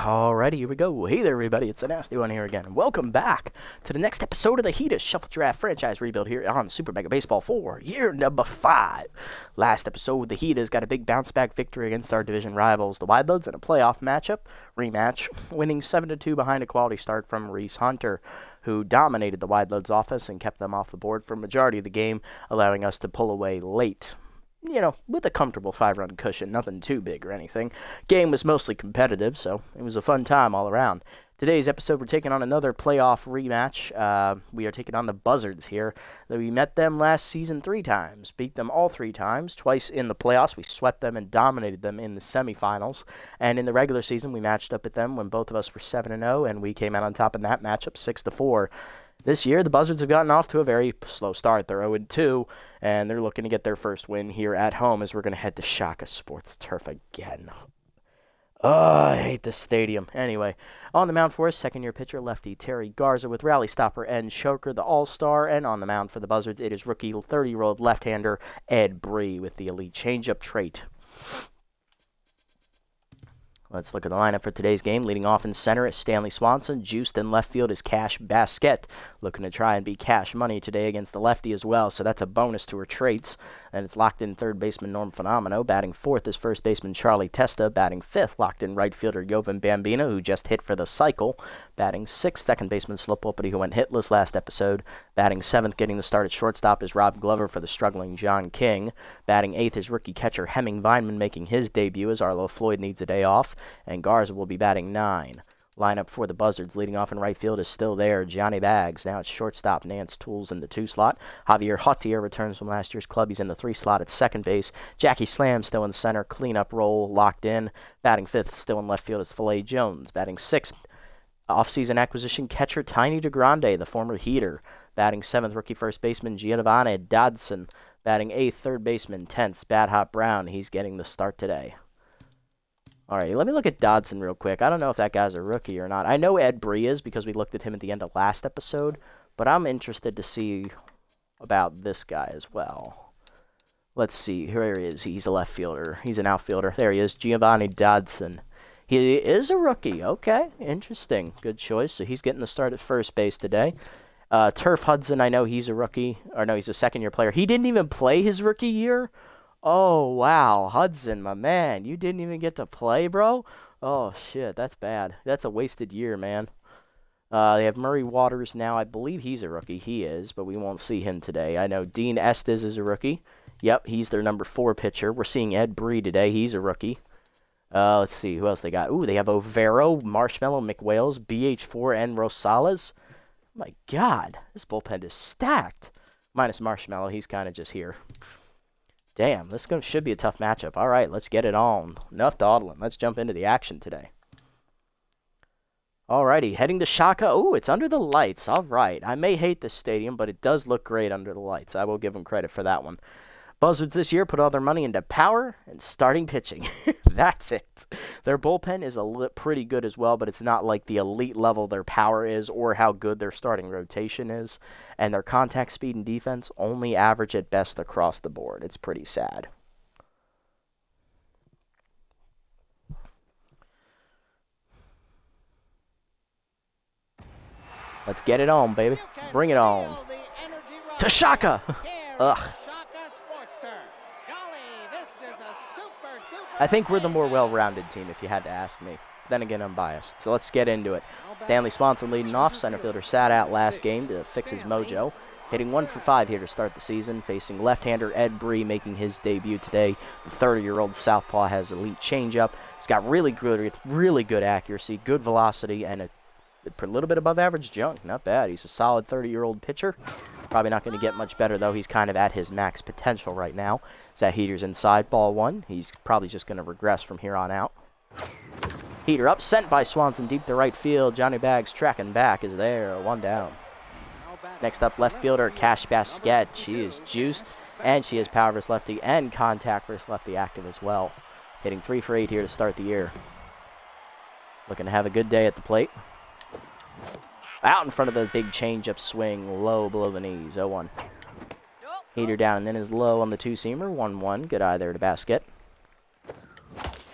Alrighty, here we go. Hey there, everybody. It's a nasty one here again. And welcome back to the next episode of the Heatus Shuffle Draft Franchise Rebuild here on Super Mega Baseball 4, year number 5. Last episode, the Heatus got a big bounce-back victory against our division rivals, the Wideloads, in a playoff matchup, rematch, winning 7-2 behind a quality start from Reese Hunter, who dominated the Wideloads' offense and kept them off the board for a majority of the game, allowing us to pull away late. You know, with a comfortable 5-run cushion, nothing too big or anything. Game was mostly competitive, so it was a fun time all around. Today's episode, we're taking on another playoff rematch. We are taking on the Buzzards here. We met them last season 3 times, beat them all 3 times, twice in the playoffs. We swept them and dominated them in the semifinals. And in the regular season, we matched up with them when both of us were 7-0, and we came out on top in that matchup 6-4. This year, the Buzzards have gotten off to a very slow start. They're 0-2, and they're looking to get their first win here at home as we're going to head to Shaka Sports Turf again. Oh, I hate this stadium. Anyway, on the mound for us, second-year pitcher, lefty Terry Garza with rally stopper and choker, the all-star. And on the mound for the Buzzards, it is rookie 30-year-old left-hander Ed Bree with the elite changeup trait. Let's look at the lineup for today's game. Leading off in center is Stanley Swanson. Juiced in left field is Cash Basquette. Looking to try and be Cash Money today against the lefty as well, so that's a bonus to her traits. And it's locked in third baseman Norm Fenomeno. Batting fourth is first baseman Charlie Testa. Batting fifth, locked in right fielder Jovan Bambino, who just hit for the cycle. Batting sixth, second baseman Slip Whoopity, who went hitless last episode. Batting seventh, getting the start at shortstop, is Rob Glover for the struggling John King. Batting eighth is rookie catcher Hemming Vineman, making his debut as Arlo Floyd needs a day off. And Garza will be batting 9. Lineup for the Buzzards, leading off in right field, is still there. Johnny Baggs. Now it's shortstop Nance Tools in the 2 slot. Javier Jautier returns from last year's club. He's in the 3 slot at second base. Jackie Slam still in center. Cleanup role locked in. Batting 5th, still in left field, is Filet Jones. Batting 6th, off-season acquisition catcher Tiny DeGrande, the former Heater. Batting 7th, rookie first baseman Giovanni Dodson. Batting 8th, third baseman Tense Bad Hot Brown. He's getting the start today. All right, let me look at Dodson real quick. I don't know if that guy's a rookie or not. I know Ed Bree is because we looked at him at the end of last episode, but I'm interested to see about this guy as well. Let's see. Here he is. He's a left fielder. He's an outfielder. There he is, Giovanni Dodson. He is a rookie. Okay, interesting. Good choice. So he's getting the start at first base today. Turf Hudson, I know he's a rookie. Or no, he's a second-year player. He didn't even play his rookie year. Oh, wow, Hudson, my man, you didn't even get to play, bro? Oh, shit, that's bad. That's a wasted year, man. They have Murray Waters now. I believe he's a rookie. He is, but we won't see him today. I know Dean Estes is a rookie. Yep, he's their number 4 pitcher. We're seeing Ed Bree today. He's a rookie. Let's see, who else they got? Ooh, they have Overo, Marshmallow, McWales, BH4, and Rosales. My God, this bullpen is stacked. Minus Marshmallow, he's kind of just here. Damn, this should be a tough matchup. All right, let's get it on. Enough dawdling. Let's jump into the action today. Alrighty, heading to Shaka. Oh, it's under the lights. All right. I may hate this stadium, but it does look great under the lights. I will give them credit for that one. Buzzards this year put all their money into power and starting pitching. That's it. Their bullpen is pretty good as well, but it's not like the elite level their power is or how good their starting rotation is. And their contact speed and defense only average at best across the board. It's pretty sad. Let's get it on, baby. Bring it on. To Shaka! Ugh. I think we're the more well-rounded team, if you had to ask me. Then again, I'm biased. So let's get into it. Stanley Swanson leading off. Center fielder sat out last game to fix his mojo. Hitting 1 for 5 here to start the season. Facing left-hander Ed Bree, making his debut today. The 30-year-old southpaw has elite changeup. He's got really good accuracy, good velocity, and a little bit above average junk. Not bad. He's a solid 30-year-old pitcher. Probably not going to get much better, though. He's kind of at his max potential right now. That Heater's inside, ball 1. He's probably just going to regress from here on out. Heater up, sent by Swanson deep to right field. Johnny Baggs tracking back is there. 1 down. Next up, left fielder Cash Basquette. She is juiced, and she has power versus lefty and contact versus lefty active as well. Hitting 3 for 8 here to start the year. Looking to have a good day at the plate. Out in front of the big changeup swing, low below the knees, 0-1. Heater down and then is low on the 2-seamer, 1-1. Good eye there to Basket.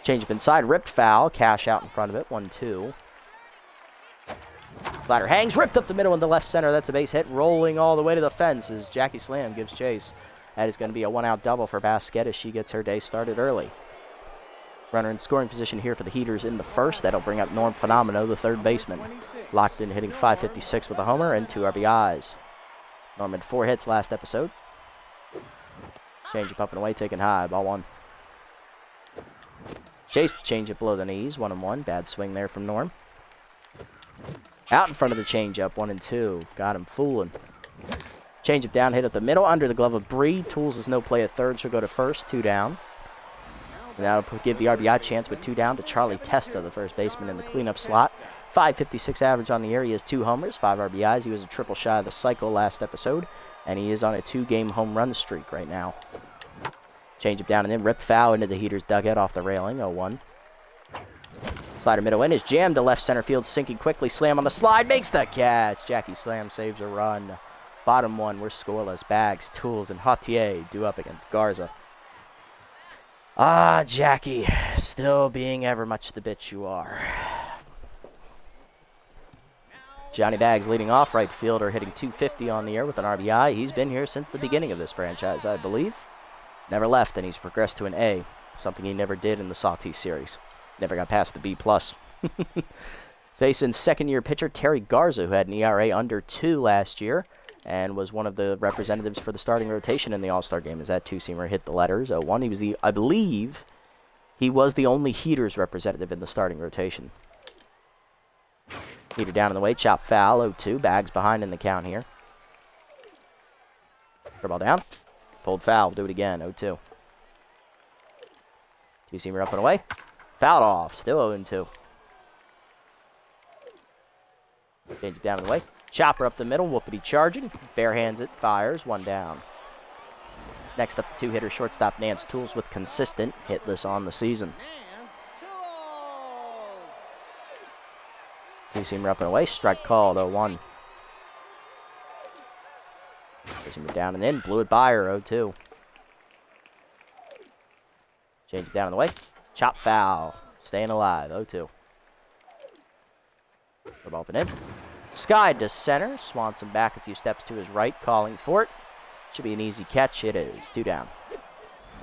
Change up inside, ripped foul, cash out in front of it, 1-2. Slider hangs, ripped up the middle into left center. That's a base hit, rolling all the way to the fence as Jackie Slam gives chase. That is going to be a one-out double for Basquette as she gets her day started early. Runner in scoring position here for the Heaters in the first. That'll bring up Norm Fenomeno, the third baseman. Locked in, hitting .556 with a homer and 2 RBIs. Norm had 4 hits last episode. Change up and away, taken high, ball 1. Chase the changeup below the knees, 1-1. Bad swing there from Norm. Out in front of the changeup, 1-2. Got him fooling. Changeup down, hit up the middle, under the glove of Bree. Tools is no play at third, she'll go to first, 2 down. And that'll give the RBI chance with 2 down to Charlie Testa, the first baseman in the cleanup slot. .556 average on the year. He has 2 homers, 5 RBIs. He was a triple shy of the cycle last episode, and he is on a 2-game home run streak right now. Changeup down and then rip foul into the Heaters dugout off the railing, 0-1. Slider middle in is jammed to left center field, sinking quickly. Slam on the slide, makes the catch. Jackie Slam saves a run. Bottom 1, we're scoreless. Bags, Tools, and Hautier due up against Garza. Ah, Jackie, still being ever much the bitch you are. Johnny Bags leading off, right fielder, hitting .250 on the year with an RBI. He's been here since the beginning of this franchise, I believe. He's never left, and he's progressed to an A, something he never did in the Saltese series. Never got past the B+. Facing second-year pitcher Terry Garza, who had an ERA under 2 last year, and was one of the representatives for the starting rotation in the All-Star game as that 2-seamer hit the letters, 0-1. He was I believe, he was the only Heaters representative in the starting rotation. Heater down in the way, chop foul, 0-2. Bags behind in the count here. Ball down, pulled foul, we'll do it again, 0-2. 2-seamer up and away, fouled off, still 0-2. Change it down in the way. Chopper up the middle, Whoopity charging. Bare hands it, fires, 1 down. Next up, the 2-hitter shortstop Nance Tools with consistent hitless on the season. 2-seamer up and away, strike called, 0-1. 2-seamer down and in, blew it by her, 0-2. Change it down in the way, chop foul, staying alive, 0-2. Ball up and in. Skied to center. Swanson back a few steps to his right, calling for it. Should be an easy catch. It is. 2 down.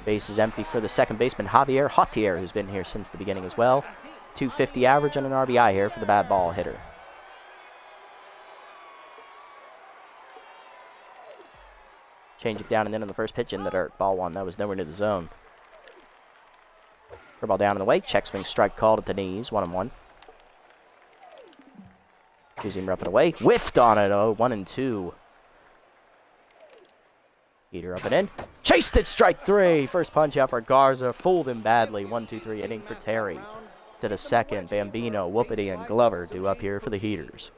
Base is empty for the second baseman, Javier Hautier, who's been here since the beginning as well. .250 average and an RBI here for the bad ball hitter. Change it down and then on the first pitch in the dirt. Ball 1. That was nowhere near the zone. Ball down in the way. Check swing strike called at the knees. 1-1. 2-seamer up and away. Whiffed on it. 1-2. Heater up and in. Chased it. Strike 3. First punch out for Garza. Fooled him badly. 1-2-3 inning for Terry. To the second. Bambino, Whoopity, and Glover due up here for the Heaters.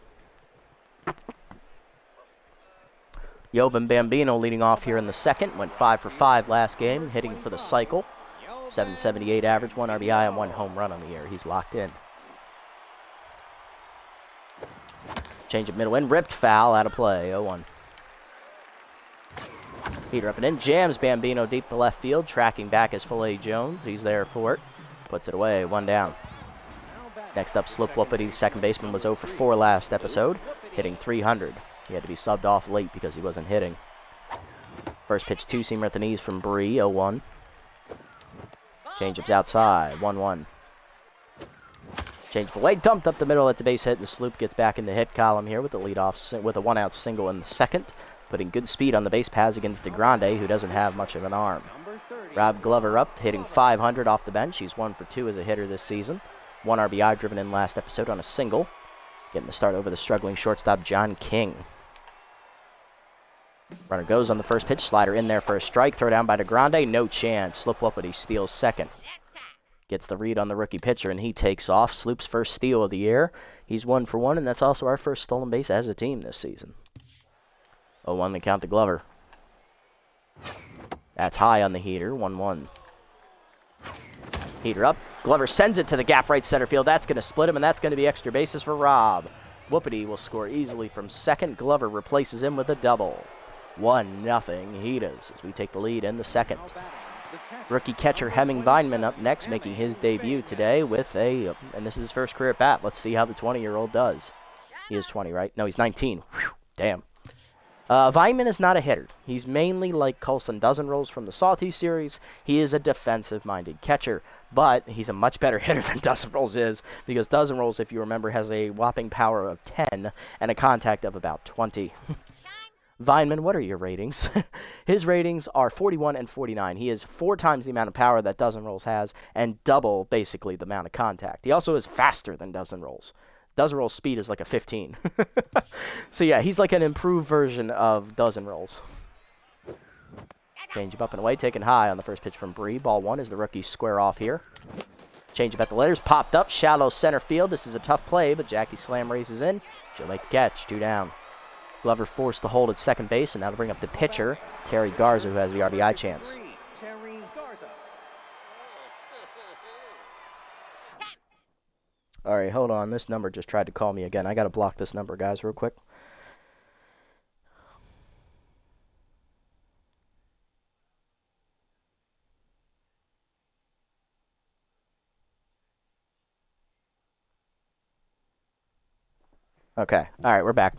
Jovan Bambino leading off here in the second. Went 5 for 5 last game. Hitting for the cycle. .778 average. 1 RBI and 1 home run on the year. He's locked in. Change of middle in, ripped foul, out of play, 0-1. Heater up and in, jams Bambino deep to left field, tracking back is Filet Jones. He's there for it, puts it away, 1 down. Next up, Slip Whoopity, the second baseman, was 0 for 4 last episode, hitting .300. He had to be subbed off late because he wasn't hitting. First pitch, 2-seamer at the knees from Bree, 0-1. Change-ups outside, 1-1. Change away, dumped up the middle. That's a base hit, and Sloop gets back in the hit column here with the leadoff with a 1-out single in the second, putting good speed on the base paths against DeGrande, who doesn't have much of an arm. Rob Glover up, hitting .500 off the bench. He's 1 for 2 as a hitter this season. 1 RBI driven in last episode on a single, getting the start over the struggling shortstop John King. Runner goes on the first pitch, slider in there for a strike. Throw down by DeGrande, no chance. Slip Whoopity steals second. Gets the read on the rookie pitcher, and he takes off. Sloop's first steal of the year. He's 1 for 1, and that's also our first stolen base as a team this season. 0-1 the count to Glover. That's high on the heater, 1-1. Heater up. Glover sends it to the gap right center field. That's going to split him, and that's going to be extra bases for Rob. Whoopity will score easily from second. Glover replaces him with a double. 1-0 Heaters as we take the lead in the second. Rookie catcher Hemming Vineman up next, making his debut today with and this is his first career at bat. Let's see how the 20-year-old does. He is 20, right? No, he's 19. Whew, damn. Vineman is not a hitter. He's mainly like Coulson Dozen Rolls from the Salty series. He is a defensive-minded catcher, but he's a much better hitter than Dozen Rolls is, because Dozen Rolls, if you remember, has a whopping power of 10 and a contact of about 20. Vineman, what are your ratings? His ratings are 41 and 49. He is 4 times the amount of power that Dozen Rolls has and double, basically, the amount of contact. He also is faster than Dozen Rolls. Dozen Rolls speed is like a 15. So, yeah, he's like an improved version of Dozen Rolls. Change him up and away, taken high on the first pitch from Bree. Ball 1 as the rookies square off here. Change up at the letters, popped up, shallow center field. This is a tough play, but Jackie Slam races in. She'll make the catch, 2 down. Glover forced to hold at second base, and that'll bring up the pitcher, Terry Garza, who has the RBI chance. All right, hold on. This number just tried to call me again. I got to block this number, guys, real quick. Okay. All right, we're back.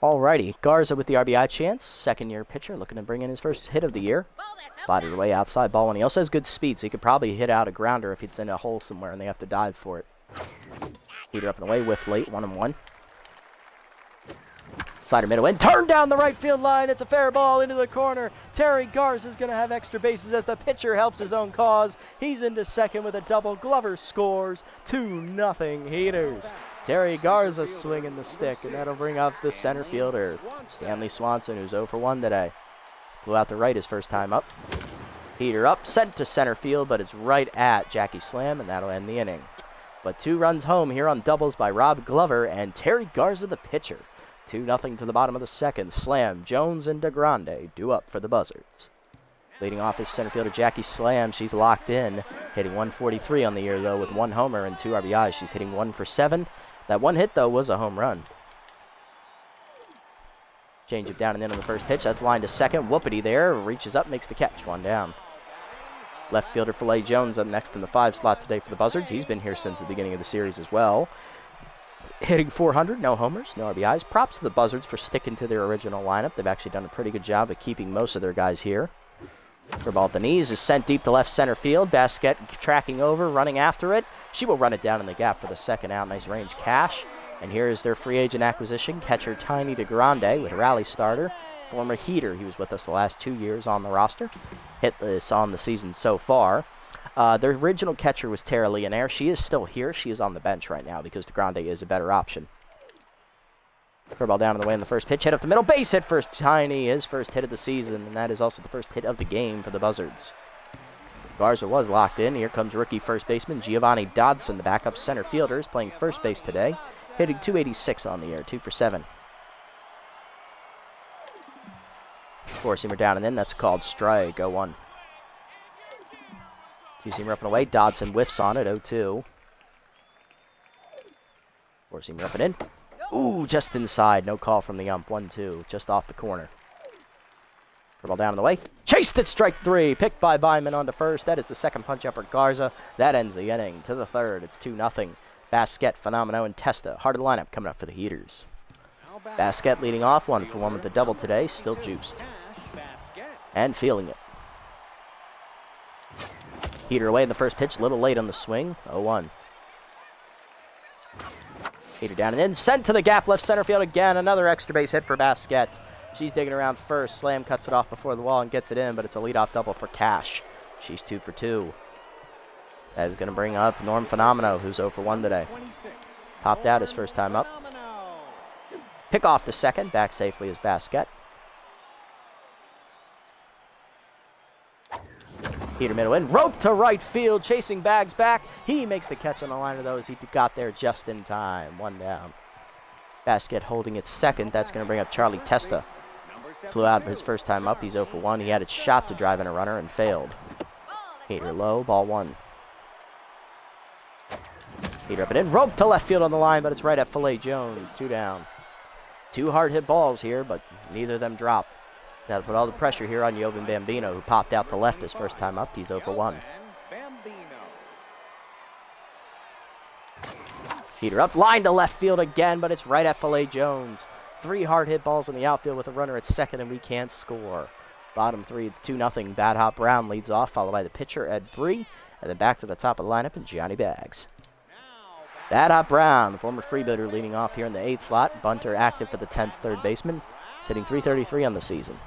Alrighty, Garza with the RBI chance. Second-year pitcher looking to bring in his first hit of the year. Slided away outside ball one. He also has good speed, so he could probably hit out a grounder if it's in a hole somewhere and they have to dive for it. Heater up and away, whiff late, 1-1. Slider middle in, turn down the right field line. It's a fair ball into the corner. Terry Garza is going to have extra bases as the pitcher helps his own cause. He's into second with a double. Glover scores 2-0 Heaters. Terry Garza swinging the stick, and that'll bring up the center fielder, Stanley Swanson, who's 0 for 1 today. Flew out to right his first time up. Heater up, sent to center field, but it's right at Jackie Slam, and that'll end the inning. But 2 runs home here on doubles by Rob Glover and Terry Garza, the pitcher. 2-0 to the bottom of the second. Slam, Jones, and DeGrande due up for the Buzzards. Leading off is center fielder Jackie Slam. She's locked in, hitting 143 on the year, though, with 1 homer and 2 RBIs. She's hitting 1 for 7. That 1 hit, though, was a home run. Change it down and in on the first pitch. That's lined to second. Whoopity there. Reaches up, makes the catch. 1 down. Left fielder Filet Jones up next in the 5 slot today for the Buzzards. He's been here since the beginning of the series as well. Hitting 400, no homers, no RBIs. Props to the Buzzards for sticking to their original lineup. They've actually done a pretty good job of keeping most of their guys here. For ball at the knees is sent deep to left center field. Basket tracking over, running after it. She will run it down in the gap for the second out. Nice range cash. And here is their free agent acquisition, catcher Tiny DeGrande with a rally starter. Former Heater. He was with us the last 2 years on the roster. Hit this on the season so far. Their original catcher was Tara Leonaire. She is still here. She is on the bench right now because DeGrande is a better option. Curveball down in the way in the first pitch. Hit up the middle. Base hit for Tiny. His first hit of the season, and that is also the first hit of the game for the Buzzards. Garza was locked in. Here comes rookie first baseman Giovanni Dodson, the backup center fielder, is playing first base today. Hitting 286 on the year, 2 for 7. Four-seamer down and in. That's called strike, 0-1. Two-seamer up and away. Dodson whiffs on it, 0-2. Four-seamer up and in. Ooh, just inside. No call from the ump. 1-2, just off the corner. Curveball down in the way. Chased it, strike 3. Picked by Byman on to first. That is the second punch up for Garza. That ends the inning. To the third, it's 2-0. Basket, Phenomeno, and Testa. Heart of the lineup coming up for the Heaters. Basket leading off, 1 for 1 with the double today. Still juiced. And feeling it. Heater away in the first pitch. A little late on the swing. 0-1. Heater down and in. Sent to the gap left center field again. Another extra base hit for Basket. She's digging around first. Slam cuts it off before the wall and gets it in, but it's a leadoff double for Cash. She's 2 for 2. That is going to bring up Norm Phenomeno, who's 0 for 1 today. Popped out his first time up. Pick off the second. Back safely is Basket. Heater middle in. Rope to right field. Chasing Bags back. He makes the catch on the line of those. He got there just in time. 1 down. Basket holding it second. That's going to bring up Charlie Testa. Flew out for his first time up. He's 0 for 1. He had a shot to drive in a runner and failed. Heater low. Ball 1. Heater up and in. Rope to left field on the line, but it's right at Filet Jones. 2 down. 2 hard hit balls here, but neither of them drop. Got to put all the pressure here on Jovan Bambino, who popped out to left his first time up. He's 0 for 1. Heater up, line to left field again, but it's right at Filet Jones. 3 hard hit balls in the outfield with a runner at second, and we can't score. Bottom 3, it's 2-0. Bad Hop Brown leads off, followed by the pitcher, Ed Bree, and then back to the top of the lineup, and Johnny Bags. Bad Hop Brown, the former freebooter, leading off here in the 8th slot. Bunter active for the 10th third baseman, hitting .333 on the season.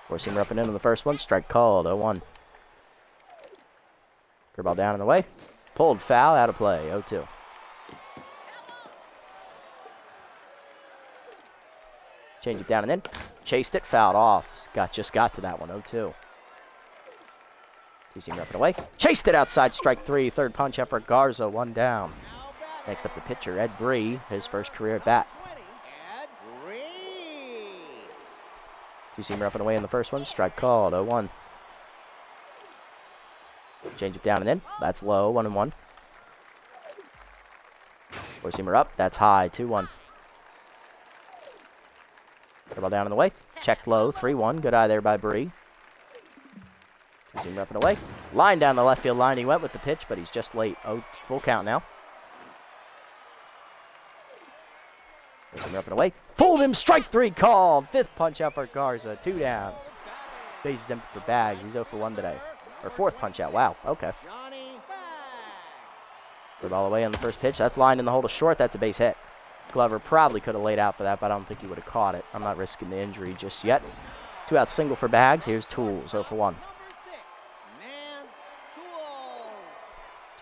Four-seamer up and in on the first one, strike called, 0-1. Curveball down and away. Pulled foul, out of play, 0-2. Change it down and in. Chased it, fouled off. Just got to that one, 0-2. Two-seamer up and away. Chased it outside, strike 3. Third punch effort, Garza, 1 down. Next up the pitcher, Ed Bree, his first career at bat. Two-seamer up and away in the first one, strike called, 0-1. Change it down and in. That's low, 1-1. Four-seamer up, that's high, 2-1. Curveball down and away. Checked low, 3-1. Good eye there by Bree. Two-seamer up and away. Line down the left field line. He went with the pitch, but he's just late. Oh, full count now. Two-seamer up and away. Fooled him, strike 3 called. 5th punch out for Garza, 2 down. Base is empty for Bags. He's 0 for 1 today. Or 4th punch out. Wow, okay. Curveball away on the first pitch. That's lined in the hole to short. That's a base hit. Glover probably could have laid out for that, but I don't think he would have caught it. I'm not risking the injury just yet. 2 out single for Bags. Here's Tools, 0 for 1.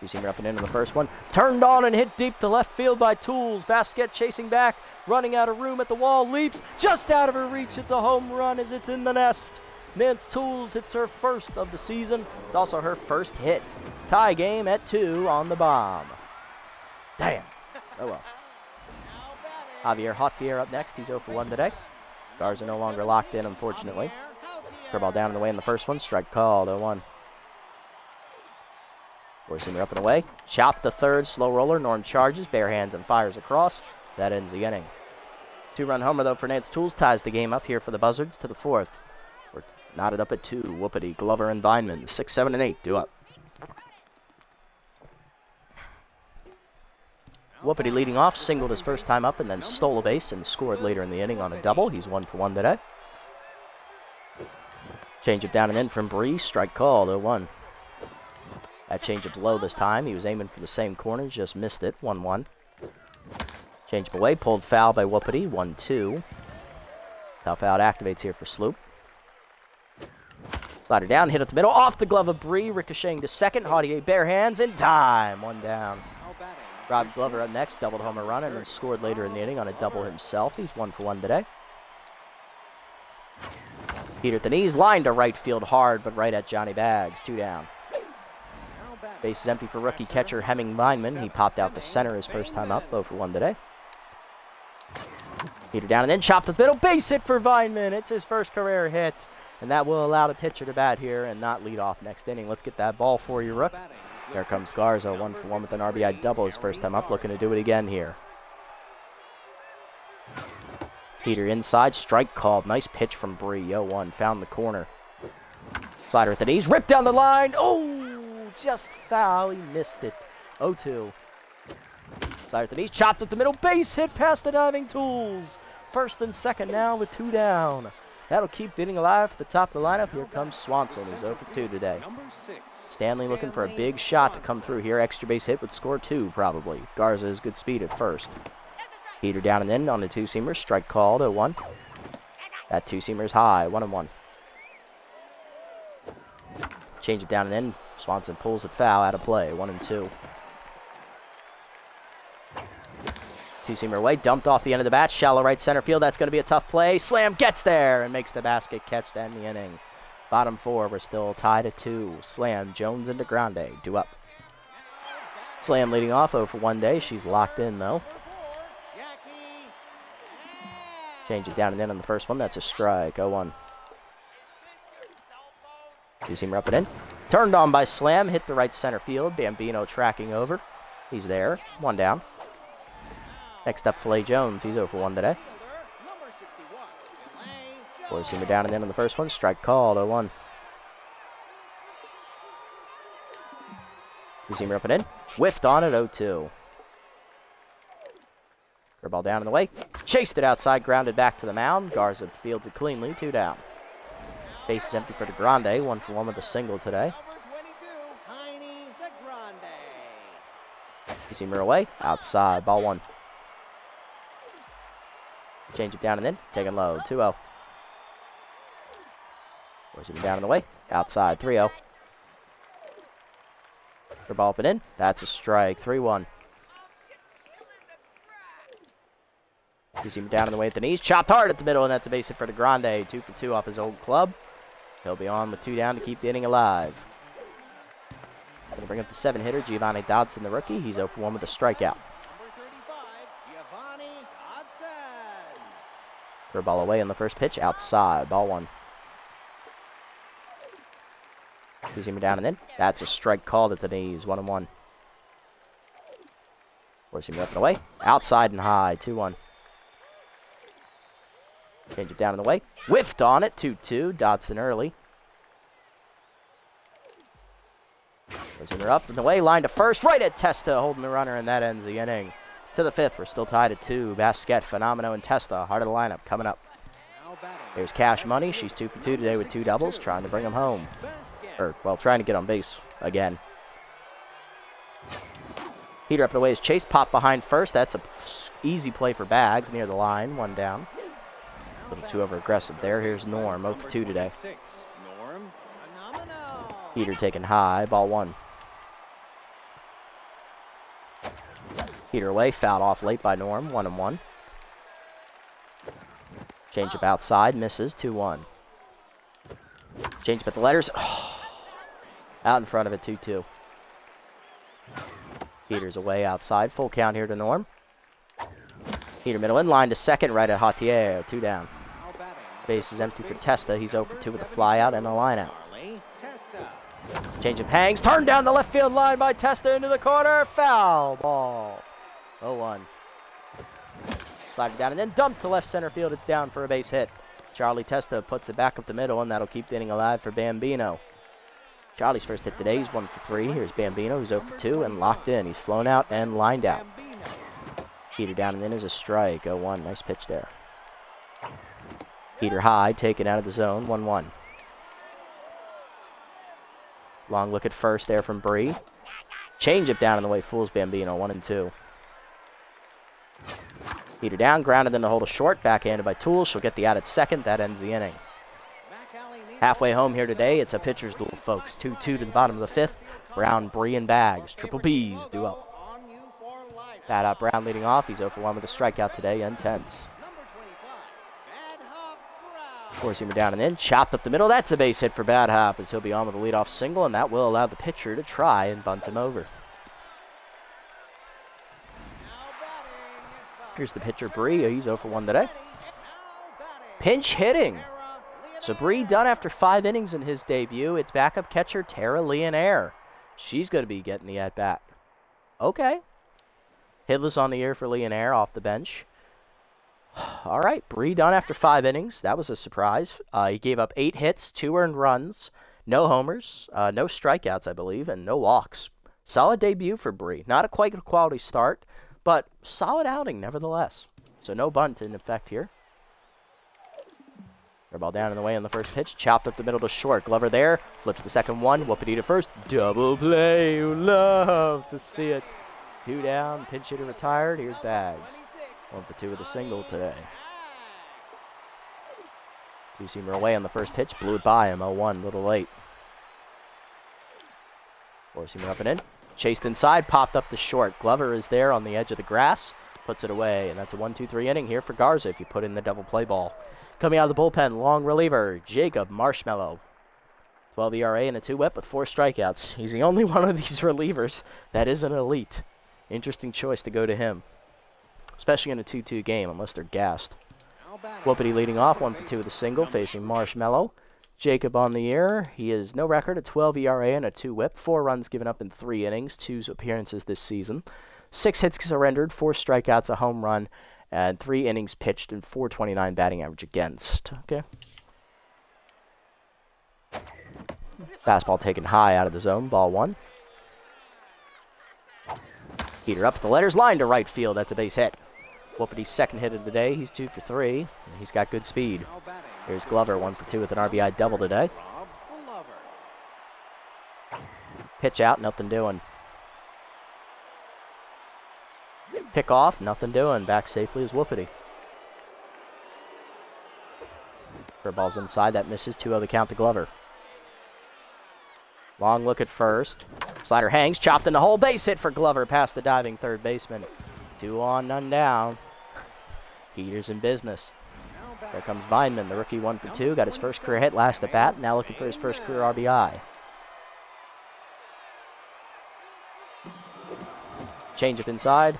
Two-seamer up and in on the first one. Turned on and hit deep to left field by Tools. Basket chasing back, running out of room at the wall, leaps just out of her reach. It's a home run as it's in the nest. Nance Tools hits her first of the season. It's also her first hit. Tie game at 2 on the bomb. Damn. Oh well. Javier Jautier up next. He's 0 for 1 today. Garza no longer locked in, unfortunately. Curveball down and away in the first one. Strike called, 0-1. Four-seamer up and away. Chopped to third. Slow roller. Norm charges. Bare hands and fires across. That ends the inning. 2-run homer, though, for Nance Tools. Ties the game up here for the Buzzards to the 4th. We're knotted up at 2. Whoopity, Glover, and Vineman. 6, 7, and 8. Due up. Whoopity leading off, singled his first time up and then stole a base and scored later in the inning on a double. He's 1 for 1 today. Change it down and in from Bree. Strike called, 0-1. That changeup's low this time. He was aiming for the same corner, just missed it, 1-1. Change away, pulled foul by Whoopity, 1-2. Tough out activates here for Sloop. Slider down, hit at the middle, off the glove of Bree, ricocheting to second. Jautier bare hands in time, 1 down. Rob Glover up next, doubled homer run, and then scored later in the inning on a double himself. He's 1 for 1 today. Heater at the knees, line to right field hard, but right at Johnny Bags, 2 down. Base is empty for rookie catcher Hemming Vineman. He popped out to center his first time up, 0 for 1 today. Heater down and then chopped to the middle, base hit for Vineman. It's his first career hit, and that will allow the pitcher to bat here and not lead off next inning. Let's get that ball for you, Rook. There comes Garza, 1 for 1 with an RBI double his first time up, looking to do it again here. Heater inside, strike called. Nice pitch from Bree, 0-1, found the corner. Slider at the knees, ripped down the line. Oh, just foul, he missed it. 0-2. Slider at the knees, chopped at the middle, base hit past the diving Tools. First and second now with 2 down. That'll keep the inning alive at the top of the lineup. Here comes Swanson, who's 0 for 2 today. Stanley looking for a big shot to come through here. Extra base hit would score 2, probably. Garza has good speed at first. Heater down and in on the 2-seamer. Strike called, 0-1. That 2-seamer's high, 1-1. Change it down and in. Swanson pulls it foul, out of play, 1-2. 2-seamer away, dumped off the end of the bat, shallow right center field. That's going to be a tough play. Slam gets there and makes the basket catch to end the inning. Bottom 4, we're still tied at 2. Slam, Jones into Grande, due up. Slam leading off 0 for 1 day. She's locked in, though. Change it down and in on the first one. That's a strike, 0-1. 2-seamer up and in. Turned on by Slam, hit the right center field. Bambino tracking over. He's there, 1 down. Next up, Filet Jones. He's 0 for 1 today. Four-seamer down and in on the first one. Strike called, 0-1. Two-seamer up and in. Whiffed on it, 0-2. Curveball down and away. Chased it outside, grounded back to the mound. Garza fields it cleanly, 2 down. Base is empty for DeGrande, 1 for 1 with a single today. Two-seamer away, outside, ball 1. Change it down and in, taking low, 2-0. Four-seamer down and away, outside, 3-0. Ball up and in, that's a strike, 3-1. Two-seamer down and away at the knees, chopped hard at the middle, and that's a base hit for DeGrande, 2 for 2 off his old club. He'll be on with 2 down to keep the inning alive. Going to bring up the 7-hitter, Giovanni Dodson, the rookie. He's 0 for 1 with a strikeout. Curveball away on the first pitch, outside, ball 1. Two-seamer down and in. That's a strike called at the knees, 1-1. Four-seamer up and away, outside and high, 2-1. Change it down and away. Whiffed on it, 2-2. Dodson early. Four-seamer up and away, line to first, right at Testa, holding the runner, and that ends the inning. To the 5th, we're still tied at 2. Basquet, Fenomeno, and Testa, heart of the lineup, coming up. Here's Cash Money. She's 2 for 2 today with 2 doubles, trying to bring him home. Trying to get on base again. Heater up and away is Chase, pop behind first. That's a easy play for Bags near the line, 1 down. A little too over-aggressive there. Here's Norm, 0 for 2 today. Heater taken high, ball 1. Heater away, fouled off late by Norm, 1-1. Change up outside, misses, 2-1. Change up at the letters. Oh, out in front of it, 2-2. Heater's away outside, full count here to Norm. Heater middle in, line to second, right at Hautier, 2 down. Base is empty for Testa. He's 0 for 2 with a fly out and a line out. Change up hangs, turned down the left field line by Testa into the corner, foul ball. 0-1. Slided down and then dumped to left center field. It's down for a base hit. Charlie Testa puts it back up the middle, and that'll keep the inning alive for Bambino. Charlie's first hit today. He's 1 for 3. Here's Bambino, who's 0 for 2 and locked in. He's flown out and lined out. Heater down and in is a strike. 0-1. Nice pitch there. Heater high, taken out of the zone. 1-1. Long look at first there from Bree. Change it down in the way, fools Bambino. 1-2. Heater down, grounded in the hold of short, backhanded by Toole. She'll get the out at second. That ends the inning. Halfway home here today, it's a pitcher's duel, folks. 2-2 to the bottom of the 5th. Brown, Bree, and Bags. Triple B's duo. Bad Hop Brown leading off. He's 0 for 1 with a strikeout today, intense. Four-seamer down and in, chopped up the middle. That's a base hit for Bad Hop as he'll be on with a leadoff single, and that will allow the pitcher to try and bunt him over. Here's the pitcher, Bree. He's 0 for 1 today. Pinch hitting. So Bree done after 5 innings in his debut. It's backup catcher Tara Leonaire. She's going to be getting the at-bat. Okay. Hitless on the year for Leonaire off the bench. All right, Bree done after 5 innings. That was a surprise. He gave up 8 hits, 2 earned runs, no homers, no strikeouts, I believe, and no walks. Solid debut for Bree. Not a quite a quality start, but solid outing nevertheless. So no bunt in effect here. Ball down in the way on the first pitch. Chopped up the middle to short. Glover there. Flips the second one. Whoopity to first. Double play. You love to see it. 2 down. Pinch hitter retired. Here's Bags. 1 for 2 with a single today. Two-seamer away on the first pitch. Blew it by him. 0-1. A little late. Four-seamer up and in. Chased inside. Popped up to short. Glover is there on the edge of the grass. Puts it away. And that's a 1-2-3 inning here for Garza if you put in the double play ball. Coming out of the bullpen, long reliever, Jacob Marshmallow. 12 ERA and a 2 whip with 4 strikeouts. He's the only one of these relievers that is an elite. Interesting choice to go to him, especially in a 2-2 game unless they're gassed. Whoopity leading off, 1 for 2 with a single, facing Marshmallow. Jacob on the year. He has no record, a 12 ERA and a 2 whip. 4 runs given up in 3 innings, 2 appearances this season. 6 hits surrendered, 4 strikeouts, a home run, And 3 innings pitched and 429 batting average against. Okay. Fastball taken high out of the zone. Ball 1. Heater up the letters. Line to right field. That's a base hit. Whoopity's second hit of the day. He's 2 for 3. And he's got good speed. Here's Glover, 1 for 2 with an RBI double today. Pitch out, nothing doing. Pick off, nothing doing. Back safely is Whoopity. Curveball's inside, that misses. 2-0 the count to Glover. Long look at first. Slider hangs, chopped in the hole. Base hit for Glover past the diving third baseman. 2 on, none down. Heater's in business. There comes Vineman, the rookie, 1 for 2. Got his first career hit last at bat. Now looking for his first career RBI. Change up inside.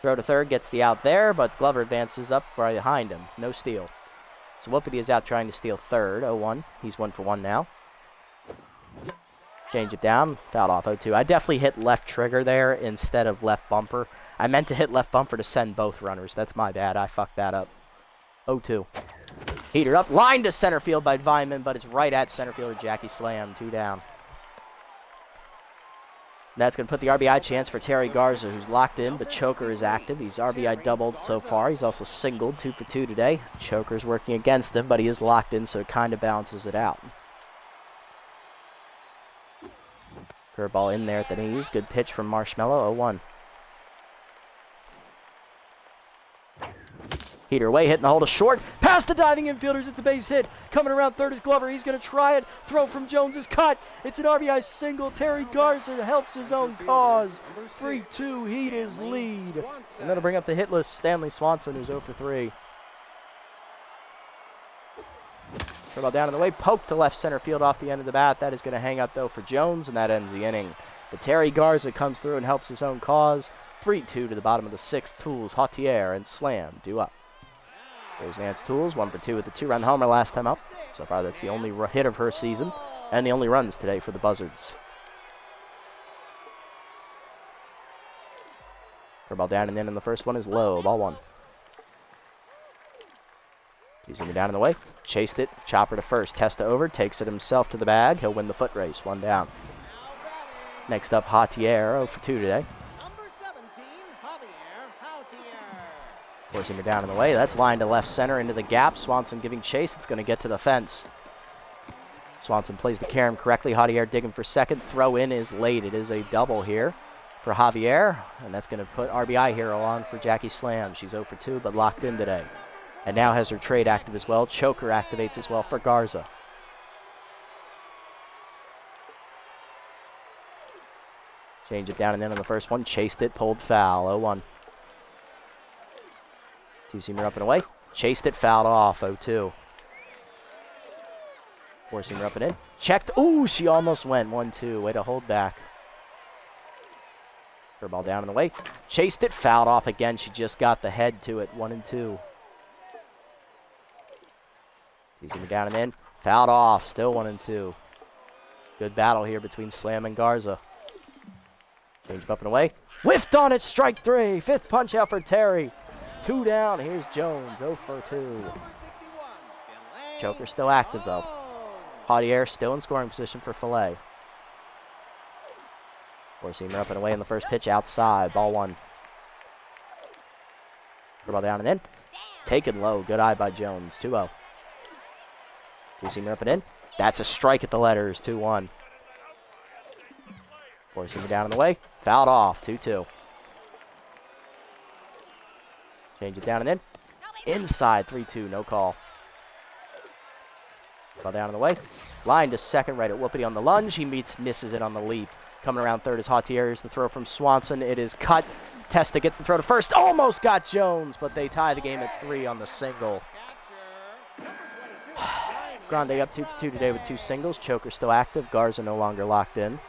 Throw to third, gets the out there, but Glover advances up right behind him. No steal. So Whoopity is out trying to steal third. 0-1. He's 1 for 1 now. Change it down. Fouled off 0-2. I definitely hit left trigger there instead of left bumper. I meant to hit left bumper to send both runners. That's my bad. I fucked that up. 0-2. Heater up. Line to center field by Vineman, but it's right at center fielder Jackie Slam. 2 down. That's going to put the RBI chance for Terry Garza, who's locked in, but Choker is active. He's RBI doubled so far. He's also singled, 2 for 2 today. Choker's working against him, but he is locked in, so it kind of balances it out. Curveball in there at the knees. Good pitch from Marshmallow, 0-1. Heater away, hitting the hole to short. Past the diving infielders, it's a base hit. Coming around third is Glover. He's going to try it. Throw from Jones is cut. It's an RBI single. Terry Garza helps his own cause. 3-2, Heat is lead. And that'll bring up the hitless Stanley Swanson, who's 0 for 3. Curveball down in the way. Poke to left center field off the end of the bat. That is going to hang up, though, for Jones, and that ends the inning. But Terry Garza comes through and helps his own cause. 3-2 to the bottom of the 6th. Tools, Jautier, and Slam due up. There's Nance Tools, 1 for 2 with the 2-run homer last time up. So far, that's the only hit of her season, and the only runs today for the Buzzards. Curveball down and in, the first one is low. Ball 1. Using it down in the way. Chased it. Chopper to first. Testa over. Takes it himself to the bag. He'll win the foot race. 1 down. Next up, Jautier, 0 for 2 today. Forcing her down in the way. That's lined to left center into the gap. Swanson giving chase. It's going to get to the fence. Swanson plays the carom correctly. Jautier digging for second. Throw in is late. It is a double here for Javier. And that's going to put RBI hero on for Jackie Slam. She's 0 for 2, but locked in today. And now has her trade active as well. Choker activates as well for Garza. Change it down and in on the first one. Chased it. Pulled foul. 0-1. Two-seamer up and away. Chased it, fouled off, 0-2. Four-seamer up and in. Checked. Ooh, she almost went. 1-2. Way to hold back. Curveball down and away. Chased it, fouled off again. She just got the head to it. 1-2. Two-seamer down and in. Fouled off. Still 1-2. Good battle here between Slam and Garza. Change up and away. Whiffed on it. Strike 3. 5th punch out for Terry. 2 down. Here's Jones, 0 for 2. Choker still active, though. Jautier still in scoring position for Filet. Four-seamer up and away in the first pitch outside. Ball 1. Curveball down and in. Taken low. Good eye by Jones. 2-0. Two-seamer up and in. That's a strike at the letters. 2-1. Four-seamer down and away. Fouled off. 2-2. Change it down and in. Inside, 3-2, no call. Ball down in the way. Line to second, right at Whoopity on the lunge. He misses it on the leap. Coming around third is Jautier. Here's the throw from Swanson. It is cut. Testa gets the throw to first. Almost got Jones, but they tie the game at 3 on the single. Grande up 2 for 2 today with 2 singles. Choker still active. Garza no longer locked in.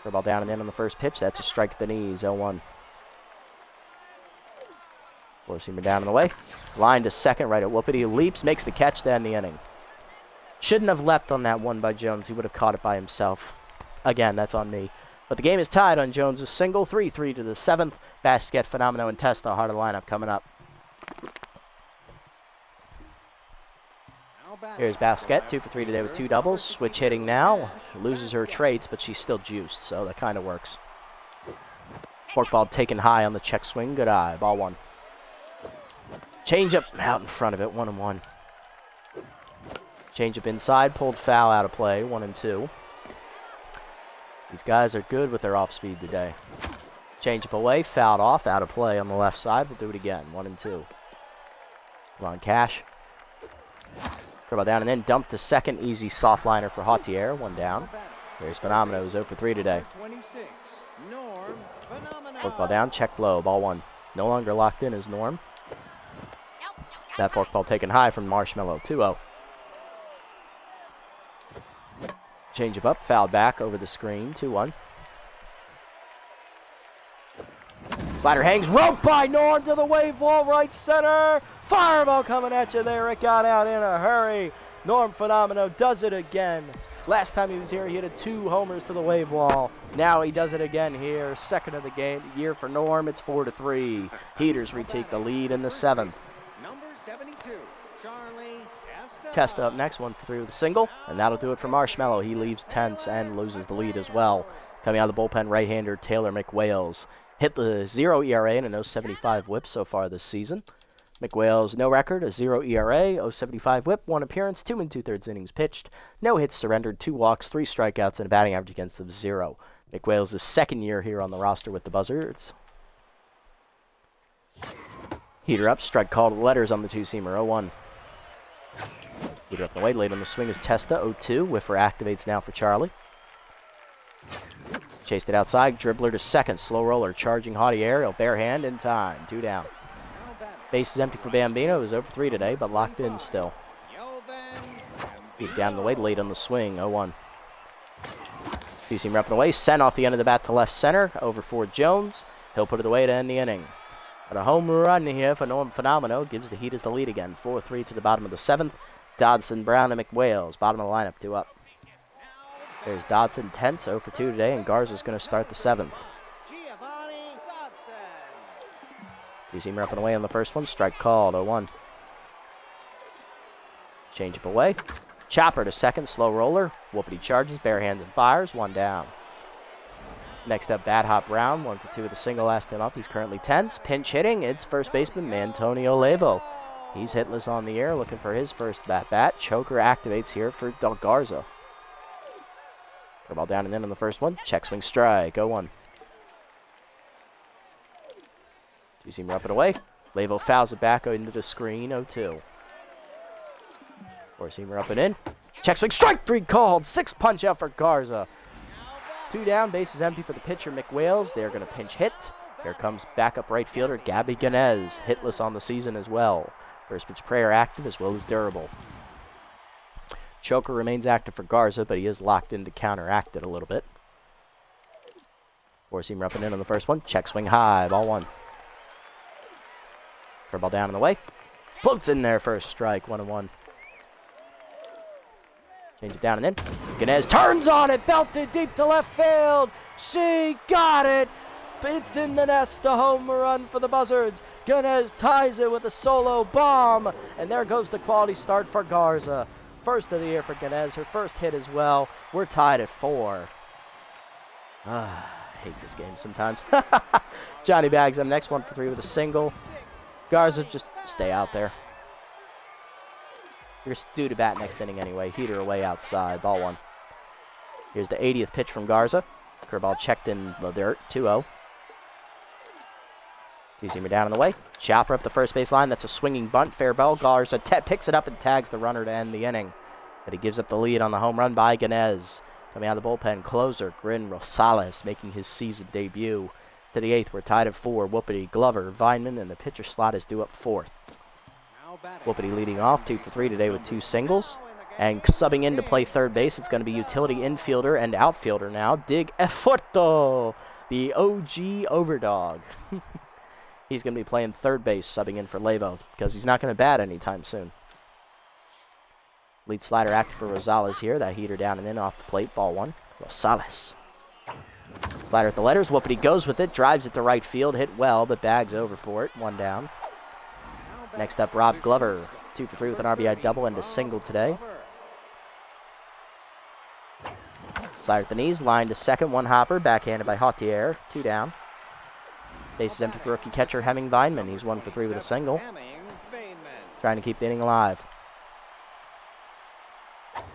Curveball down and in on the first pitch. That's a strike at the knees, 0-1. Four-seamer down in the way. Line to second, right at Whoopity. Leaps, makes the catch to end the inning. Shouldn't have leapt on that one by Jones. He would have caught it by himself. Again, that's on me. But the game is tied on Jones' single, 3-3 to the 7th. Basket, Phenomeno, and Testa, heart of the lineup coming up. Here's Basket, 2 for 3 today with 2 doubles. Switch hitting now. Loses her traits, but she's still juiced, so that kind of works. Forkball taken high on the check swing. Good eye. Ball 1. Change up out in front of it. 1-1. Change up inside. Pulled foul out of play. 1-2. These guys are good with their off speed today. Change up away. Fouled off. Out of play on the left side. We'll do it again. 1-2. Come on, Cash. Curl down and then dump to second. Easy soft liner for Hautier. 1 down. There's Phenomeno, who's 0 for 3 today. Forkball down, check low. Ball 1. No longer locked in is Norm. That forkball taken high from Marshmallow. 2-0. Change up, fouled back over the screen. 2-1. Slider hangs, roped by Norm to the wave wall, right center. Fireball coming at you there. It got out in a hurry. Norm Phenomeno does it again. Last time he was here, he hit 2 homers to the wave wall. Now he does it again here. Second of the year for Norm. It's 4-3. Heaters retake the lead in the 7th. Number 72, Charlie Testa up next, 1 for 3 with a single, and that'll do it for Marshmallow. He leaves tense and loses the lead as well. Coming out of the bullpen, right-hander Taylor McWales. Hit the 0 ERA and a .075 whip so far this season. McWales, no record, a 0 ERA, .075 whip, 1 appearance, 2 2/3 innings pitched, no hits surrendered, 2 walks, 3 strikeouts, and a batting average against of 0. McWales' second year here on the roster with the Buzzards. Heater up, strike call to the letters on the 2-seamer, 0-1. Heater up and away, late on the swing is Testa, 0-2. Whiffer activates now for Charlie. Chased it outside, dribbler to second, slow roller, charging Hautier, he'll bare hand in time, 2 down. Base is empty for Bambino, who's 0 for 3 today, but locked in still. Heater down the way, late on the swing, 0-1. 2-seamer up and away, sent off the end of the bat to left center, over for Jones. He'll put it away to end the inning. But a home run here for Norm Phenomeno gives the Heaters the lead again. 4-3 to the bottom of the 7th. Dodson, Brown, and McWales. Bottom of the lineup, 2 up. There's Dodson, tense, 0 for 2 today, and Garza's going to start the 7th. 2-seamer up and away on the first one. Strike called, 0-1. Change up away. Chopper to second, slow roller. Whoopity charges, bare hands and fires, 1 down. Next up, Bad Hop Brown, 1 for 2 with a single last time up. He's currently tense. Pinch hitting, it's first baseman Antonio Levo. He's hitless on the air, looking for his first bat. Choker activates here for Del Garza. Curveball down and in on the first one. Check swing strike, 0-1. 2-seamer up and away. Levo fouls it back into the screen, 0-2. 4-seamer up and in. Check swing strike, 3 called. 6 punch out for Garza. 2 down, base is empty for the pitcher, McWales. They're going to pinch hit. Here comes backup right fielder, Gabby Ganez, hitless on the season as well. First pitch prayer active as well as durable. Choker remains active for Garza, but he is locked in to counteract it a little bit. 4-seamer up and in on the first one. Check swing high, ball 1. Curveball down and away. Floats in there for a strike, 1-1. Change it down and in. Ganez turns on it, belted deep to left field. She got it. It's in the nest, a home run for the Buzzards. Ganez ties it with a solo bomb. And there goes the quality start for Garza. First of the year for Ganez, her first hit as well. We're tied at 4. I hate this game sometimes. Johnny Bags up next, 1 for 3 with a single. Garza, just stay out there. You're due to bat next inning anyway. Heater away outside. Ball 1. Here's the 80th pitch from Garza. Curveball checked in the dirt. 2-0. 2-seamer down and away. Chopper up the first base line. That's a swinging bunt. Fair ball. Garza picks it up and tags the runner to end the inning. But he gives up the lead on the home run by Ganez. Coming out of the bullpen, closer Grin Rosales making his season debut. To the 8th, we're tied at 4. Whoopity, Glover, Vineman, and the pitcher slot is due up 4th. Whoopity leading off, 2 for 3 today with 2 singles. And subbing in to play third base, it's going to be utility infielder and outfielder now. Dig Eforto, the OG overdog. He's going to be playing third base, subbing in for Levo, because he's not going to bat anytime soon. Lead slider active for Rosales here. That heater down and in off the plate, ball 1. Rosales. Slider at the letters. Whoopity goes with it. Drives it to right field. Hit well, but bags over for it. 1 down. Next up, Rob Glover. 2 for 3 with an RBI double and a single today. Slider at the knees. Line to second. 1 hopper. Backhanded by Jautier. 2 down. Bases empty for rookie catcher Hemming Weinman. He's 1 for 3 with a single. Trying to keep the inning alive.